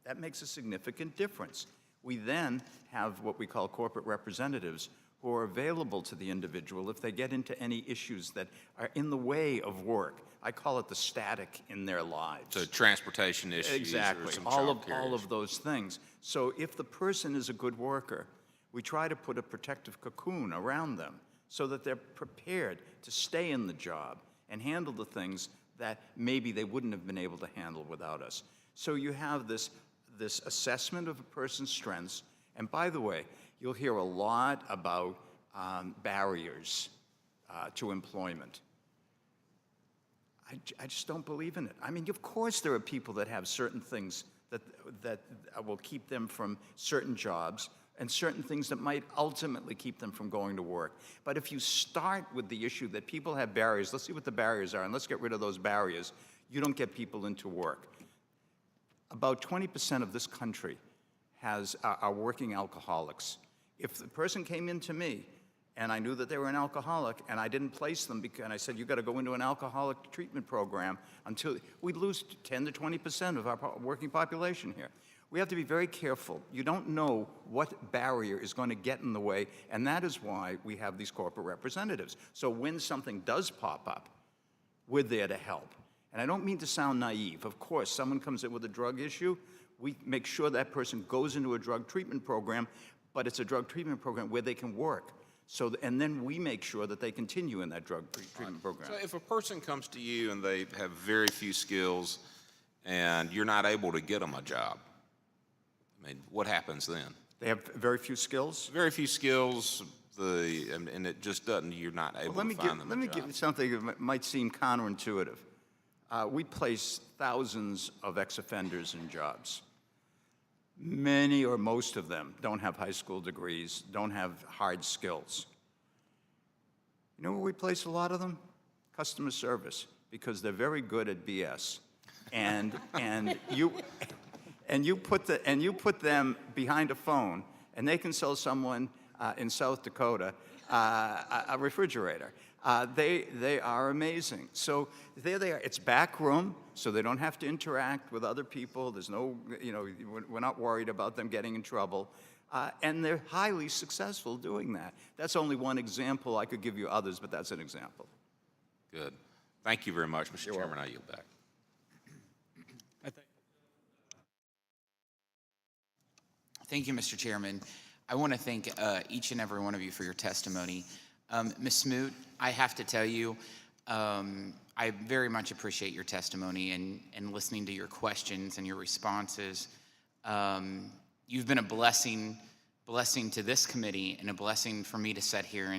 that makes a significant difference. We then have what we call corporate representatives who are available to the individual if they get into any issues that are in the way of work. I call it the static in their lives. So transportation issues. Exactly, Or some all childcare of those things. So if the person is a good worker, we try to put a protective cocoon around them so that they're prepared to stay in the job and handle the things that maybe they wouldn't have been able to handle without us. So you have this assessment of a person's strengths, and by the way, you'll hear a lot about barriers to employment. I just don't believe in it. I mean, of course there are people that have certain things that will keep them from certain jobs and certain things that might ultimately keep them from going to work. But if you start with the issue that people have barriers, let's see what the barriers are, and let's get rid of those barriers, you don't get people into work. About 20% of this country are working alcoholics. If the person came in to me and I knew that they were an alcoholic and I didn't place them and I said, you got to go into an alcoholic treatment program until we'd lose 10 to 20% of our working population here. We have to be very careful. You don't know what barrier is going to get in the way, and that is why we have these corporate representatives. So when something does pop up, we're there to help. And I don't mean to sound naive. Of course, someone comes in with a drug issue, we make sure that person goes into a drug treatment program, but it's a drug treatment program where they can work. And then we make sure that they continue in that drug treatment program. So if a person comes to you and they have very few skills and you're not able to get them a job, I mean, what happens then? They have very few skills? Very few skills, and it just doesn't, you're not able to find them a job. Let me give you something that might seem counterintuitive. We place thousands of ex-offenders in jobs. Many or most of them don't have high school degrees, don't have hard skills. You know where we place a lot of them? Customer service, because they're very good at BS. And you put them behind a phone, and they can sell someone in South Dakota a refrigerator. They are amazing. So there they are. It's back room, so they don't have to interact with other people. There's no, we're not worried about them getting in trouble. And they're highly successful doing that. That's only one example. I could give you others, but that's an example. Good. Thank you very much, Mr. Chairman. I yield back. Thank you, Mr. Chairman. I want to thank each and every one of you for your testimony. Ms. Smoot, I have to tell you, I very much appreciate your testimony and listening to your questions and your responses. You've been a blessing blessing to this committee and a blessing for me to sit here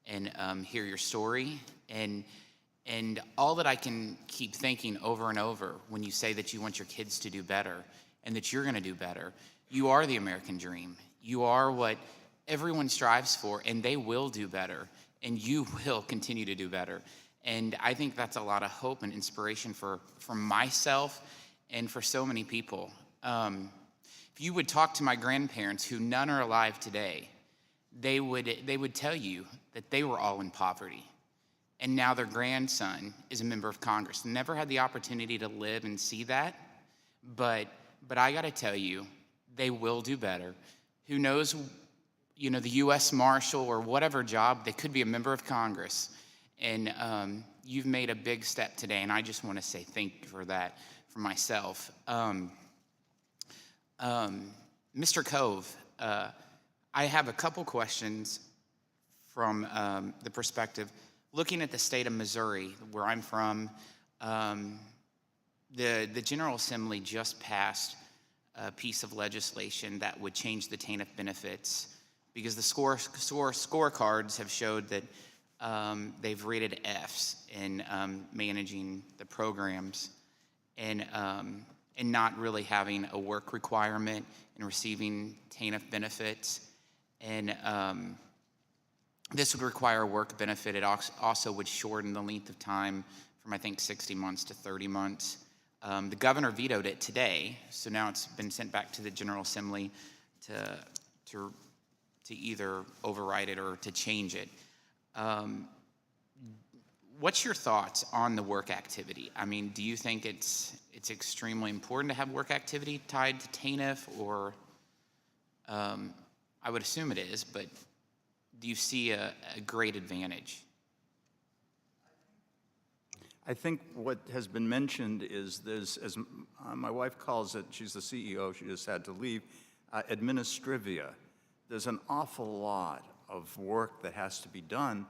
and hear your story. And all that I can keep thinking over and over when you say that you want your kids to do better and that you're going to do better, you are the American dream. You are what everyone strives for, and they will do better, and you will continue to do better. And I think that's a lot of hope and inspiration for myself and for so many people. If you would talk to my grandparents, who none are alive today, they would tell you that they were all in poverty. And now their grandson is a member of Congress. Never had the opportunity to live and see that, but I got to tell you, they will do better. Who knows, you know, the U.S. Marshal or whatever job, they could be a member of Congress. And you've made a big step today, and I just want to say thank you for that for myself. Mr. Cove, I have a couple questions from the perspective. Looking at the state of Missouri, where I'm from, the General Assembly just passed a piece of legislation that would change the TANF benefits because the scorecards have showed that they've rated Fs in managing the programs and not really having a work requirement and receiving TANF benefits. And this would require a work benefit. It also would shorten the length of time from, I think, 60 months to 30 months. The governor vetoed it today, so now it's been sent back to the General Assembly to either override it or to change it. What's your thoughts on the work activity? I mean, do you think it's extremely important to have work activity tied to TANF, or I would assume it is, but do you see a great advantage? I think what has been mentioned is there's, as my wife calls it, she's the CEO, she just had to leave, administrivia. There's an awful lot of work that has to be done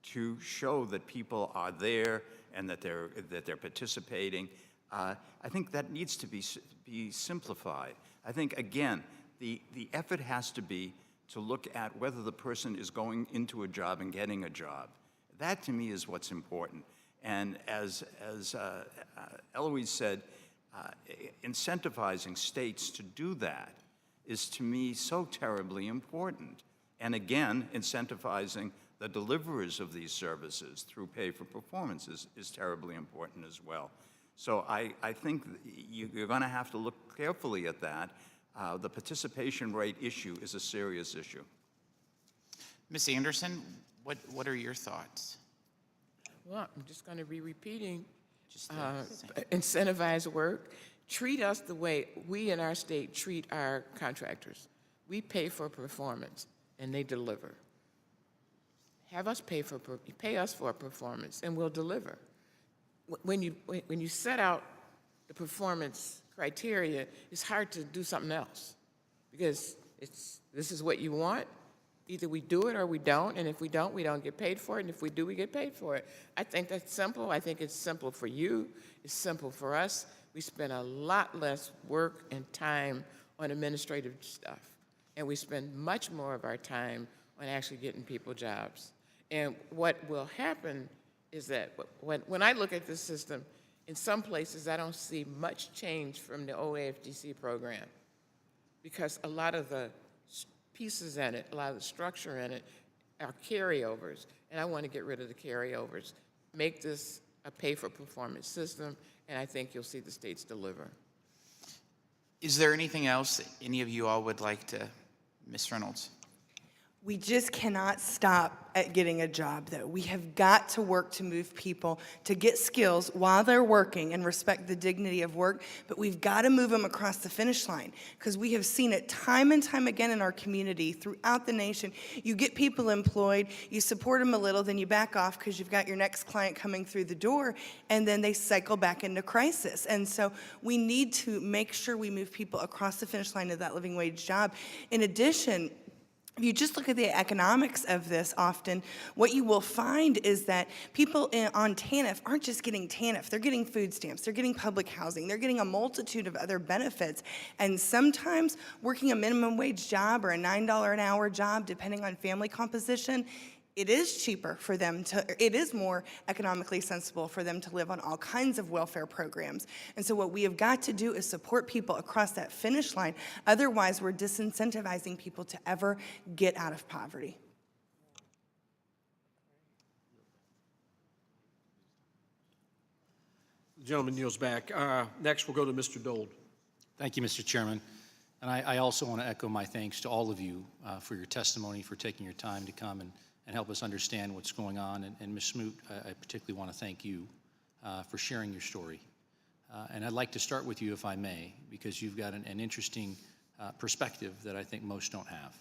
to show that people are there and that they're participating. I think that needs to be simplified. I think, again, the effort has to be to look at whether the person is going into a job and getting a job. That, to me, is what's important. And as Eloise said, incentivizing states to do that is, to me, so terribly important. And again, incentivizing the deliverers of these services through pay for performance is terribly important as well. So I think you're going to have to look carefully at that. The participation rate issue is a serious issue. Ms. Anderson, what are your thoughts? Well, I'm just going to be repeating, incentivize work. Treat us the way we in our state treat our contractors. We pay for performance, and they deliver. Have us pay us for a performance, and we'll deliver. When you set out the performance criteria, it's hard to do something else because this is what you want. Either we do it or we don't, and if we don't get paid for it, and if we do, we get paid for it. I think that's simple. I think it's simple for you. It's simple for us. We spend a lot less work and time on administrative stuff, and we spend much more of our time on actually getting people jobs. And what will happen is that when I look at this system, in some places I don't see much change from the OAFDC program because a lot of the pieces in it, a lot of the structure in it are carryovers, and I want to get rid of the carryovers. Make this a pay-for-performance system, and I think you'll see the states deliver. Is there anything else that any of you all would like to, Ms. Reynolds? We just cannot stop at getting a job, though. We have got to work to move people to get skills while they're working and respect the dignity of work, but we've got to move them across the finish line because we have seen it time and time again in our community, throughout the nation. You get people employed, you support them a little, then you back off because you've got your next client coming through the door, and then they cycle back into crisis. And so we need to make sure we move people across the finish line of that living wage job. In addition, if you just look at the economics of this, often what you will find is that people on TANF aren't just getting TANF, they're getting food stamps, they're getting public housing, they're getting a multitude of other benefits. And sometimes working a minimum wage job or a $9 an hour job, depending on family composition, it is cheaper for them to, it is more economically sensible for them to live on all kinds of welfare programs. And so what we have got to do is support people across that finish line. Otherwise, we're disincentivizing people to ever get out of poverty. The gentleman kneels back. Next, we'll go to Mr. Dold. Thank you, Mr. Chairman. And I also want to echo my thanks to all of you for your testimony, for taking your time to come and help us understand what's going on. And Ms. Smoot, I particularly want to thank you for sharing your story. And I'd like to start with you, if I may, because you've got an interesting perspective that I think most don't have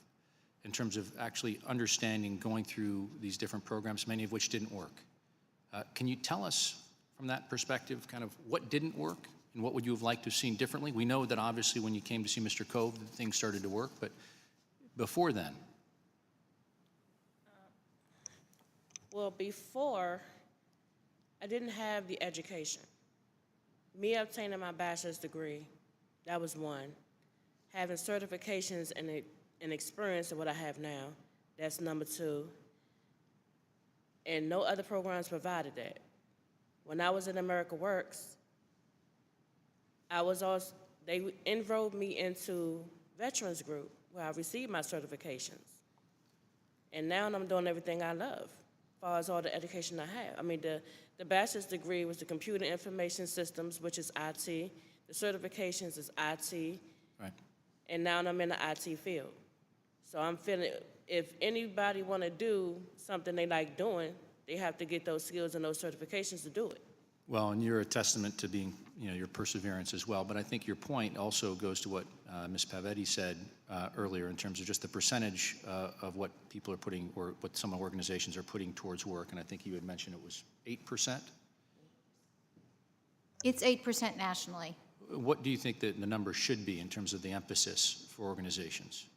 in terms of actually understanding, going through these different programs, many of which didn't work. Can you tell us from that perspective kind of what didn't work and what would you have liked to have seen differently? We know that obviously when you came to see Mr. Cove, things started to work, but before then? Well, before, I didn't have the education. Me obtaining my bachelor's degree, that was one. Having certifications and experience of what I have now, that's number two. And no other programs provided that. When I was in America Works, they enrolled me into Veterans Group, where I received my certifications. And now I'm doing everything I love, as far as all the education I have. I mean, the bachelor's degree was the Computer Information Systems, which is IT. The certifications is IT. Right. And now I'm in the IT field. So I'm feeling, if anybody want to do something they like doing, they have to get those skills and those certifications to do it. Well, and you're a testament to being, your perseverance as well. But I think your point also goes to what Ms. Pavetti said earlier in terms of just the percentage of what people are putting, or what some organizations are putting towards work. And I think you had mentioned it was 8%. It's 8% nationally. What do you think that the number should be in terms of the emphasis for organizations?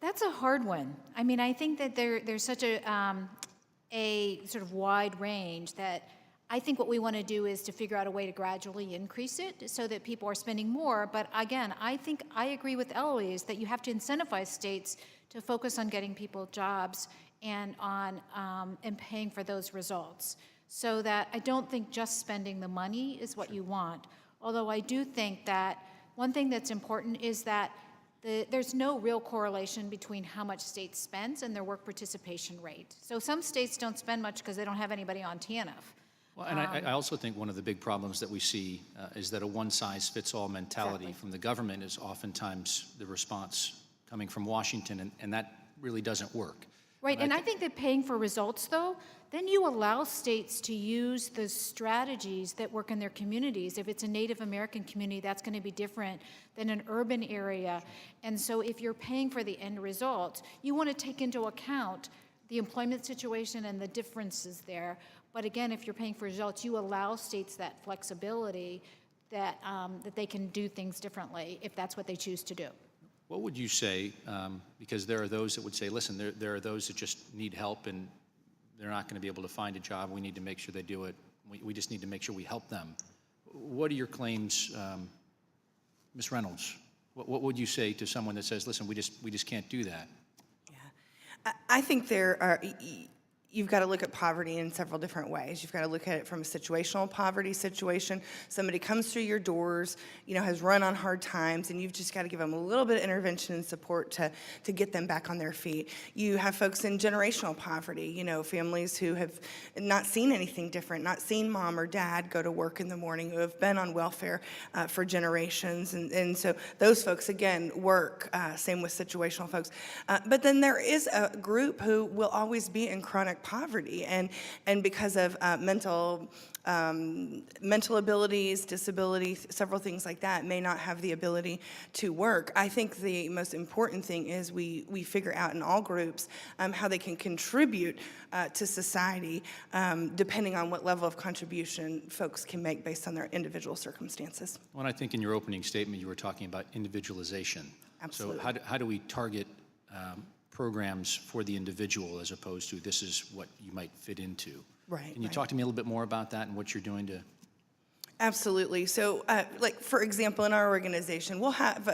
That's a hard one. I mean, I think that there's such a sort of wide range that I think what we want to do is to figure out a way to gradually increase it so that people are spending more. But again, I think I agree with Eloise that you have to incentivize states to focus on getting people jobs and on and paying for those results. So that I don't think just spending the money is what you want. Although I do think that one thing that's important is that there's no real correlation between how much states spend and their work participation rate. So some states don't spend much because they don't have anybody on TANF. Well, and I also think one of the big problems that we see is that a one-size-fits-all mentality from the government is oftentimes the response coming from Washington, and that really doesn't work. Right, and I think that paying for results, though, then you allow states to use the strategies that work in their communities. If it's a Native American community, that's going to be different than an urban area. And so if you're paying for the end result, you want to take into account the employment situation and the differences there. But again, if you're paying for results, you allow states that flexibility that, that they can do things differently if that's what they choose to do. What would you say, because there are those that would say, listen, there are those that just need help and they're not going to be able to find a job. We need to make sure they do it. We just need to make sure we help them. What are your claims, Ms. Reynolds? What would you say to someone that says, listen, we just can't do that? Yeah, I think there are, you've got to look at poverty in several different ways. You've got to look at it from a situational poverty situation. Somebody comes through your doors, has run on hard times, and you've just got to give them a little bit of intervention and support to get them back on their feet. You have folks in generational poverty, families who have not seen anything different, not seen mom or dad go to work in the morning, who have been on welfare for generations. And so those folks, again, work, same with situational folks. But then there is a group who will always be in chronic poverty, and because of mental abilities, disability, several things like that, may not have the ability to work. I think the most important thing is we figure out in all groups how they can contribute to society, depending on what level of contribution folks can make based on their individual circumstances. Well, I think in your opening statement you were talking about individualization. Absolutely. So how do we target programs for the individual as opposed to this is what you might fit into. Right. Can you talk to me a little bit more about that and what you're doing to? Absolutely. So, like, for example, in our organization, we'll have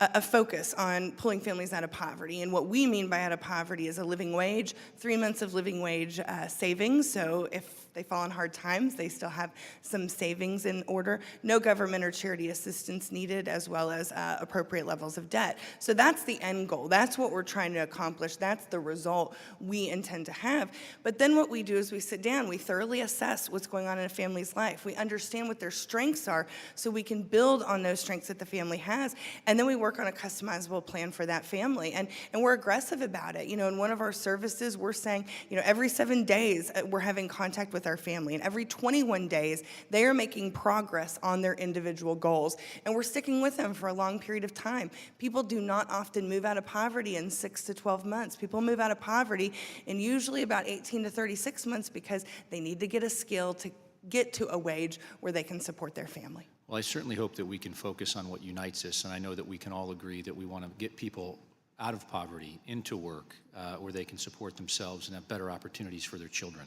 a focus on pulling families out of poverty. And what we mean by out of poverty is a living wage, 3 months of living wage savings. So if they fall on hard times, they still have some savings in order. No government or charity assistance needed, as well as appropriate levels of debt. So that's the end goal. That's what we're trying to accomplish. That's the result we intend to have. But then what we do is we sit down, we thoroughly assess what's going on in a family's life. We understand what their strengths are so we can build on those strengths that the family has. And then we work on a customizable plan for that family. And we're aggressive about it. You know, in one of our services, we're saying, you know, every 7 days we're having contact with our family. And every 21 days, they are making progress on their individual goals. And we're sticking with them for a long period of time. People do not often move out of poverty in 6 to 12 months. People move out of poverty in usually about 18 to 36 months because they need to get a skill to get to a wage where they can support their family. Well, I certainly hope that we can focus on what unites us, and I know that we can all agree that we want to get people out of poverty into work where they can support themselves and have better opportunities for their children.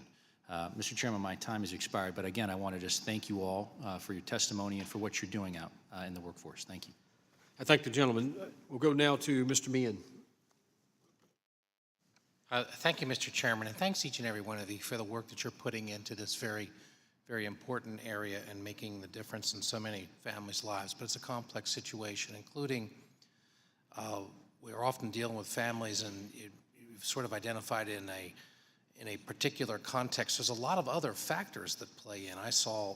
Mr. Chairman, my time has expired, but again, I want to just thank you all for your testimony and for what you're doing out in the workforce. Thank you. I thank the gentleman. We'll go now to Mr. Meehan. Thank you, Mr. Chairman, and thanks each and every one of you for the work that you're putting into this very important area and making the difference in so many families' lives. But it's a complex situation, including we're often dealing with families, and you've sort of identified in a particular context. There's a lot of other factors that play in. I saw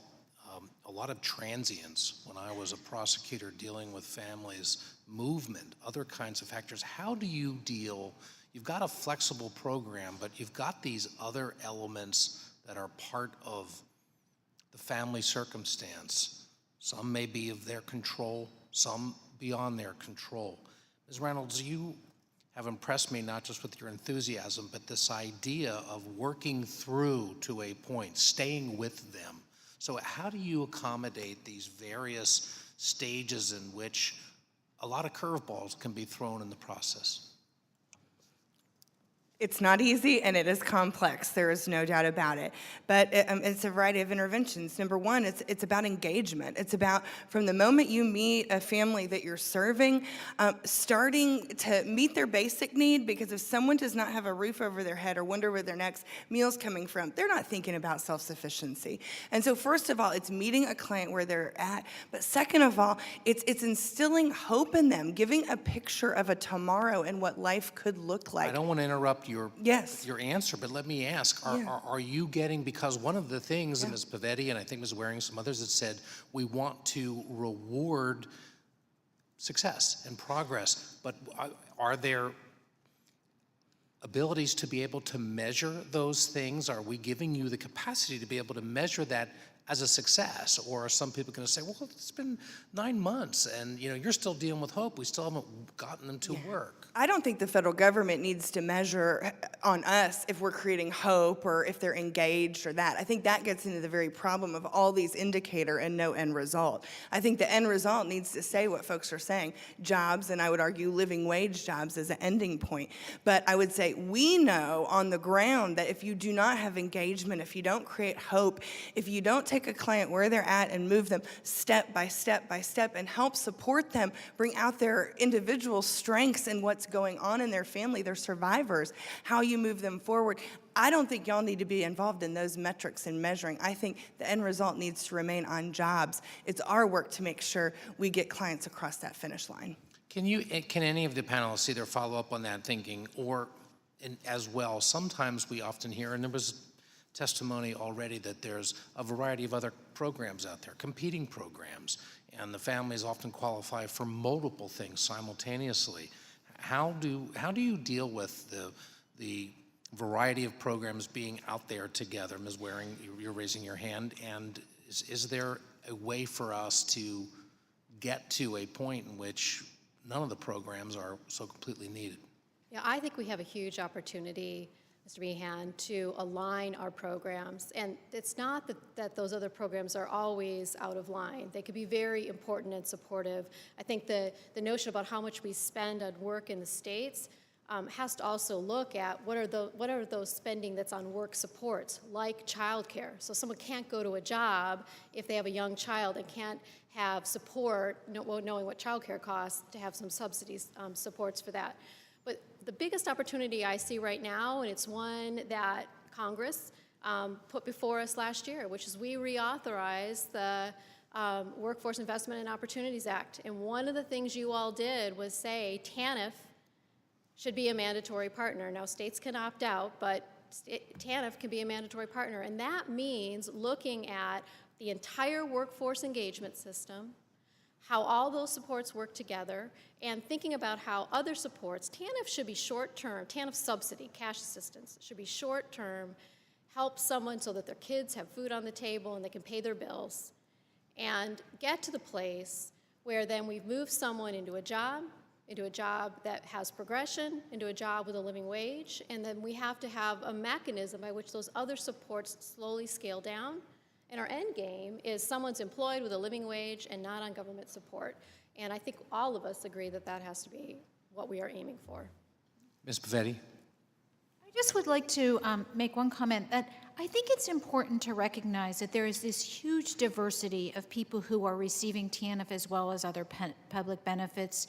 a lot of transients when I was a prosecutor dealing with families, movement, other kinds of factors. How do you deal? You've got a flexible program, but you've got these other elements that are part of the family circumstance. Some may be of their control, some beyond their control. Ms. Reynolds, you have impressed me not just with your enthusiasm, but this idea of working through to a point, staying with them. So how do you accommodate these various stages in which a lot of curveballs can be thrown in the process? It's not easy and it is complex. There is no doubt about it. But it's a variety of interventions. Number one, it's about engagement. It's about from the moment you meet a family that you're serving, starting to meet their basic need, because if someone does not have a roof over their head or wonder where their next meal's coming from, they're not thinking about self-sufficiency. And so first of all, it's meeting a client where they're at. But second of all, it's instilling hope in them, giving a picture of a tomorrow and what life could look like. I don't want to interrupt Yes. your answer, but let me ask, are you getting, because one of the things, and Ms. Pavetti and I think Ms. Waring, some others, had said, we want to reward success and progress, but are there abilities to be able to measure those things? Are we giving you the capacity to be able to measure that as a success? Or are some people going to say, well, it's been 9 months and you're still dealing with hope. We still haven't gotten them to work. I don't think the federal government needs to measure on us if we're creating hope or if they're engaged or that. I think that gets into the very problem of all these indicator and no end result. I think the end result needs to say what folks are saying, jobs, and I would argue living wage jobs as an ending point. But I would say we know on the ground that if you do not have engagement, if you don't create hope, if you don't take a client where they're at and move them step by step by step and help support them, bring out their individual strengths and what's going on in their family, their survivors, how you move them forward. I don't think y'all need to be involved in those metrics and measuring. I think the end result needs to remain on jobs. It's our work to make sure we get clients across that finish line. Can any of the panelists either follow up on that thinking, or as well, sometimes we often hear, and there was testimony already, that there's a variety of other programs out there, competing programs, and the families often qualify for multiple things simultaneously. How do you deal with the variety of programs being out there together? Ms. Waring, you're raising your hand, and is there a way for us to get to a point in which none of the programs are so completely needed? Yeah, I think we have a huge opportunity, Mr. Meehan, to align our programs. And it's not that those other programs are always out of line. They could be very important and supportive. I think the notion about how much we spend on work in the States, has to also look at what are those spending that's on work supports, like childcare. So someone can't go to a job if they have a young child and can't have support, knowing what childcare costs, to have some subsidies, supports for that. But the biggest opportunity I see right now, and it's one that Congress put before us last year, which is we reauthorized the Workforce Investment and Opportunities Act. And one of the things you all did was say TANF should be a mandatory partner. Now, states can opt out, but TANF can be a mandatory partner. And that means looking at the entire workforce engagement system, how all those supports work together, and thinking about how other supports, TANF should be short-term, TANF subsidy, cash assistance, should be short-term, help someone so that their kids have food on the table and they can pay their bills, and get to the place where then we've moved someone into a job that has progression, into a job with a living wage, and then we have to have a mechanism by which those other supports slowly scale down. And our end game is someone's employed with a living wage and not on government support. And I think all of us agree that that has to be what we are aiming for. Ms. Pavetti? I just would like to make one comment that I think it's important to recognize that there is this huge diversity of people who are receiving TANF as well as other public benefits,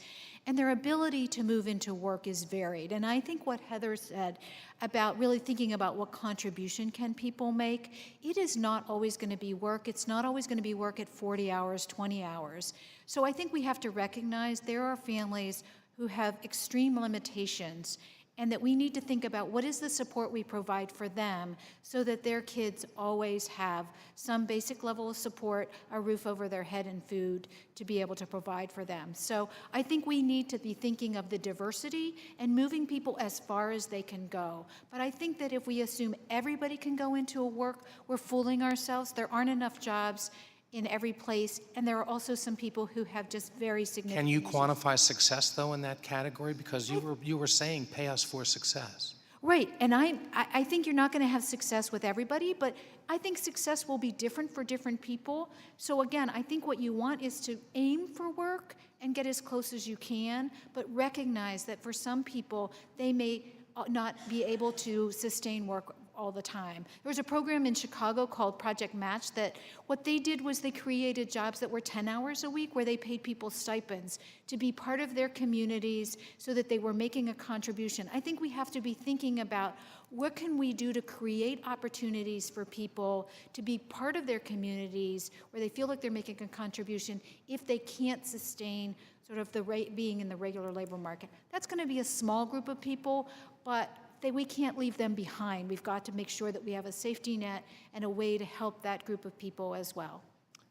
and their ability to move into work is varied. And I think what Heather said about really thinking about what contribution can people make, it is not always going to be work. It's not always going to be work at 40 hours, 20 hours. So I think we have to recognize there are families who have extreme limitations, and that we need to think about what is the support we provide for them so that their kids always have some basic level of support, a roof over their head, and food to be able to provide for them. So I think we need to be thinking of the diversity and moving people as far as they can go. But I think that if we assume everybody can go into a work, we're fooling ourselves. There aren't enough jobs in every place, and there are also some people who have just very significant Can you issues. quantify success, though, in that category? Because you were saying pay us for success. Right, and I think you're not going to have success with everybody, but I think success will be different for different people. So again, I think what you want is to aim for work and get as close as you can, but recognize that for some people, they may not be able to sustain work all the time. There was a program in Chicago called Project Match that what they did was they created jobs that were 10 hours a week where they paid people stipends to be part of their communities so that they were making a contribution. I think we have to be thinking about what can we do to create opportunities for people to be part of their communities where they feel like they're making a contribution if they can't sustain sort of the being in the regular labor market. That's going to be a small group of people, but we can't leave them behind. We've got to make sure that we have a safety net and a way to help that group of people as well.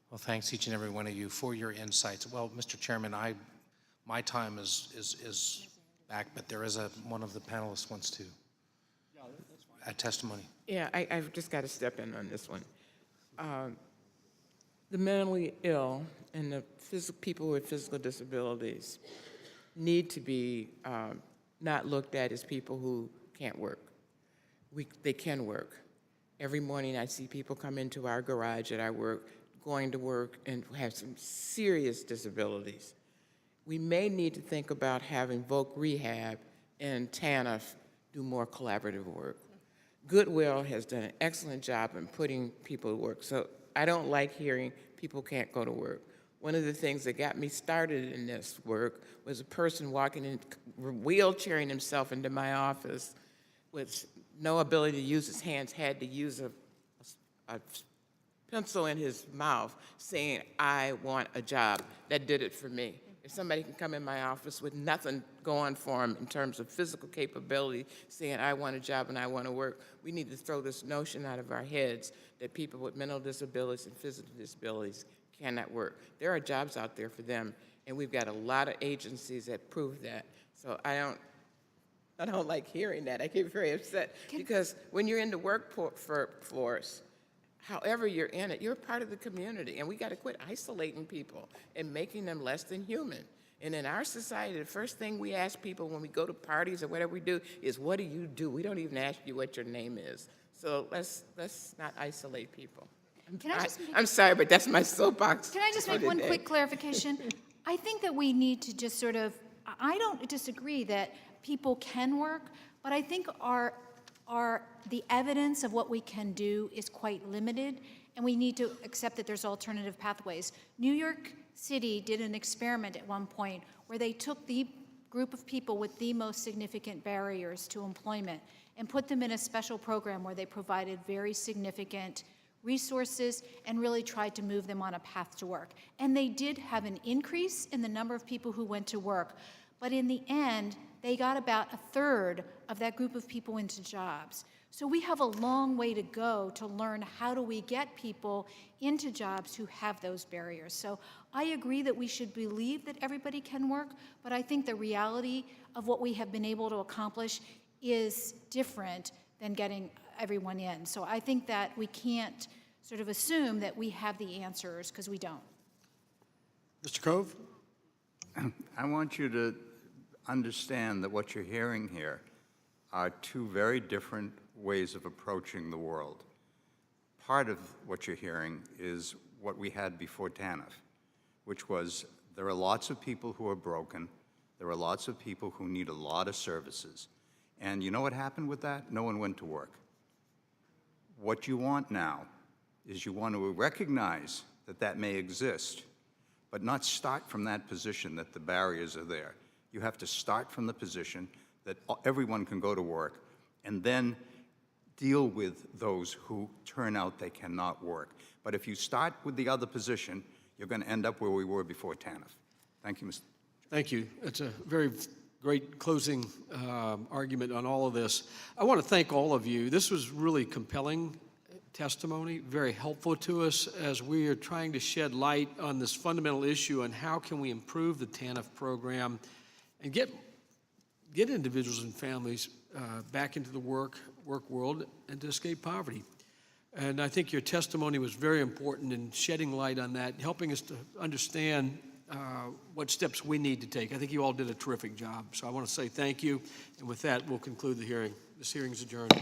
Well, thanks each and every one of you for your insights. Well, Mr. Chairman, my time is back, but there is one of the panelists wants to add testimony. Yeah, I've just got to step in on this one. The mentally ill and the people with physical disabilities need to be not looked at as people who can't work. They can work. Every morning I see people come into our garage at our work, going to work and have some serious disabilities. We may need to think about having Voc Rehab and TANF do more collaborative work. Goodwill has done an excellent job in putting people to work. So I don't like hearing people can't go to work. One of the things that got me started in this work was a person walking in, wheelchairing himself into my office with no ability to use his hands, had to use a pencil in his mouth saying, I want a job. That did it for me. If somebody can come in my office with nothing going for them in terms of physical capability, saying, I want a job and I want to work, we need to throw this notion out of our heads that people with mental disabilities and physical disabilities cannot work. There are jobs out there for them, and we've got a lot of agencies that prove that. So I don't like hearing that. I get very upset because when you're in the workforce, however you're in it, you're part of the community, and we got to quit isolating people and making them less than human. And in our society, the first thing we ask people when we go to parties or whatever we do is, what do you do? We don't even ask you what your name is. So let's not isolate people. I'm sorry, but that's my soapbox. Can I just make one quick clarification? I think that we need to just sort of, I don't disagree that people can work, but I think the evidence of what we can do is quite limited, and we need to accept that there's alternative pathways. New York City did an experiment at one point where they took the group of people with the most significant barriers to employment and put them in a special program where they provided very significant resources and really tried to move them on a path to work. And they did have an increase in the number of people who went to work, but in the end, they got about a third of that group of people into jobs. So we have a long way to go to learn how do we get people into jobs who have those barriers. So I agree that we should believe that everybody can work, but I think the reality of what we have been able to accomplish is different than getting everyone in. So I think that we can't sort of assume that we have the answers, because we don't. Mr. Cove? I want you to understand that what you're hearing here are two very different ways of approaching the world. Part of what you're hearing is what we had before TANF, which was there are lots of people who are broken, there are lots of people who need a lot of services. And you know what happened with that? No one went to work. What you want now is you want to recognize that that may exist, but not start from that position that the barriers are there. You have to start from the position that everyone can go to work, and then deal with those who turn out they cannot work. But if you start with the other position, you're going to end up where we were before TANF. Thank you, Mr. Thank you. It's a very great closing argument on all of this. I want to thank all of you. This was really compelling testimony, very helpful to us as we are trying to shed light on this fundamental issue on how can we improve the TANF program and get individuals and families back into the work world and to escape poverty. And I think your testimony was very important in shedding light on that, helping us to understand what steps we need to take. I think you all did a terrific job. So I want to say thank you. And with that, we'll conclude the hearing. This hearing is adjourned.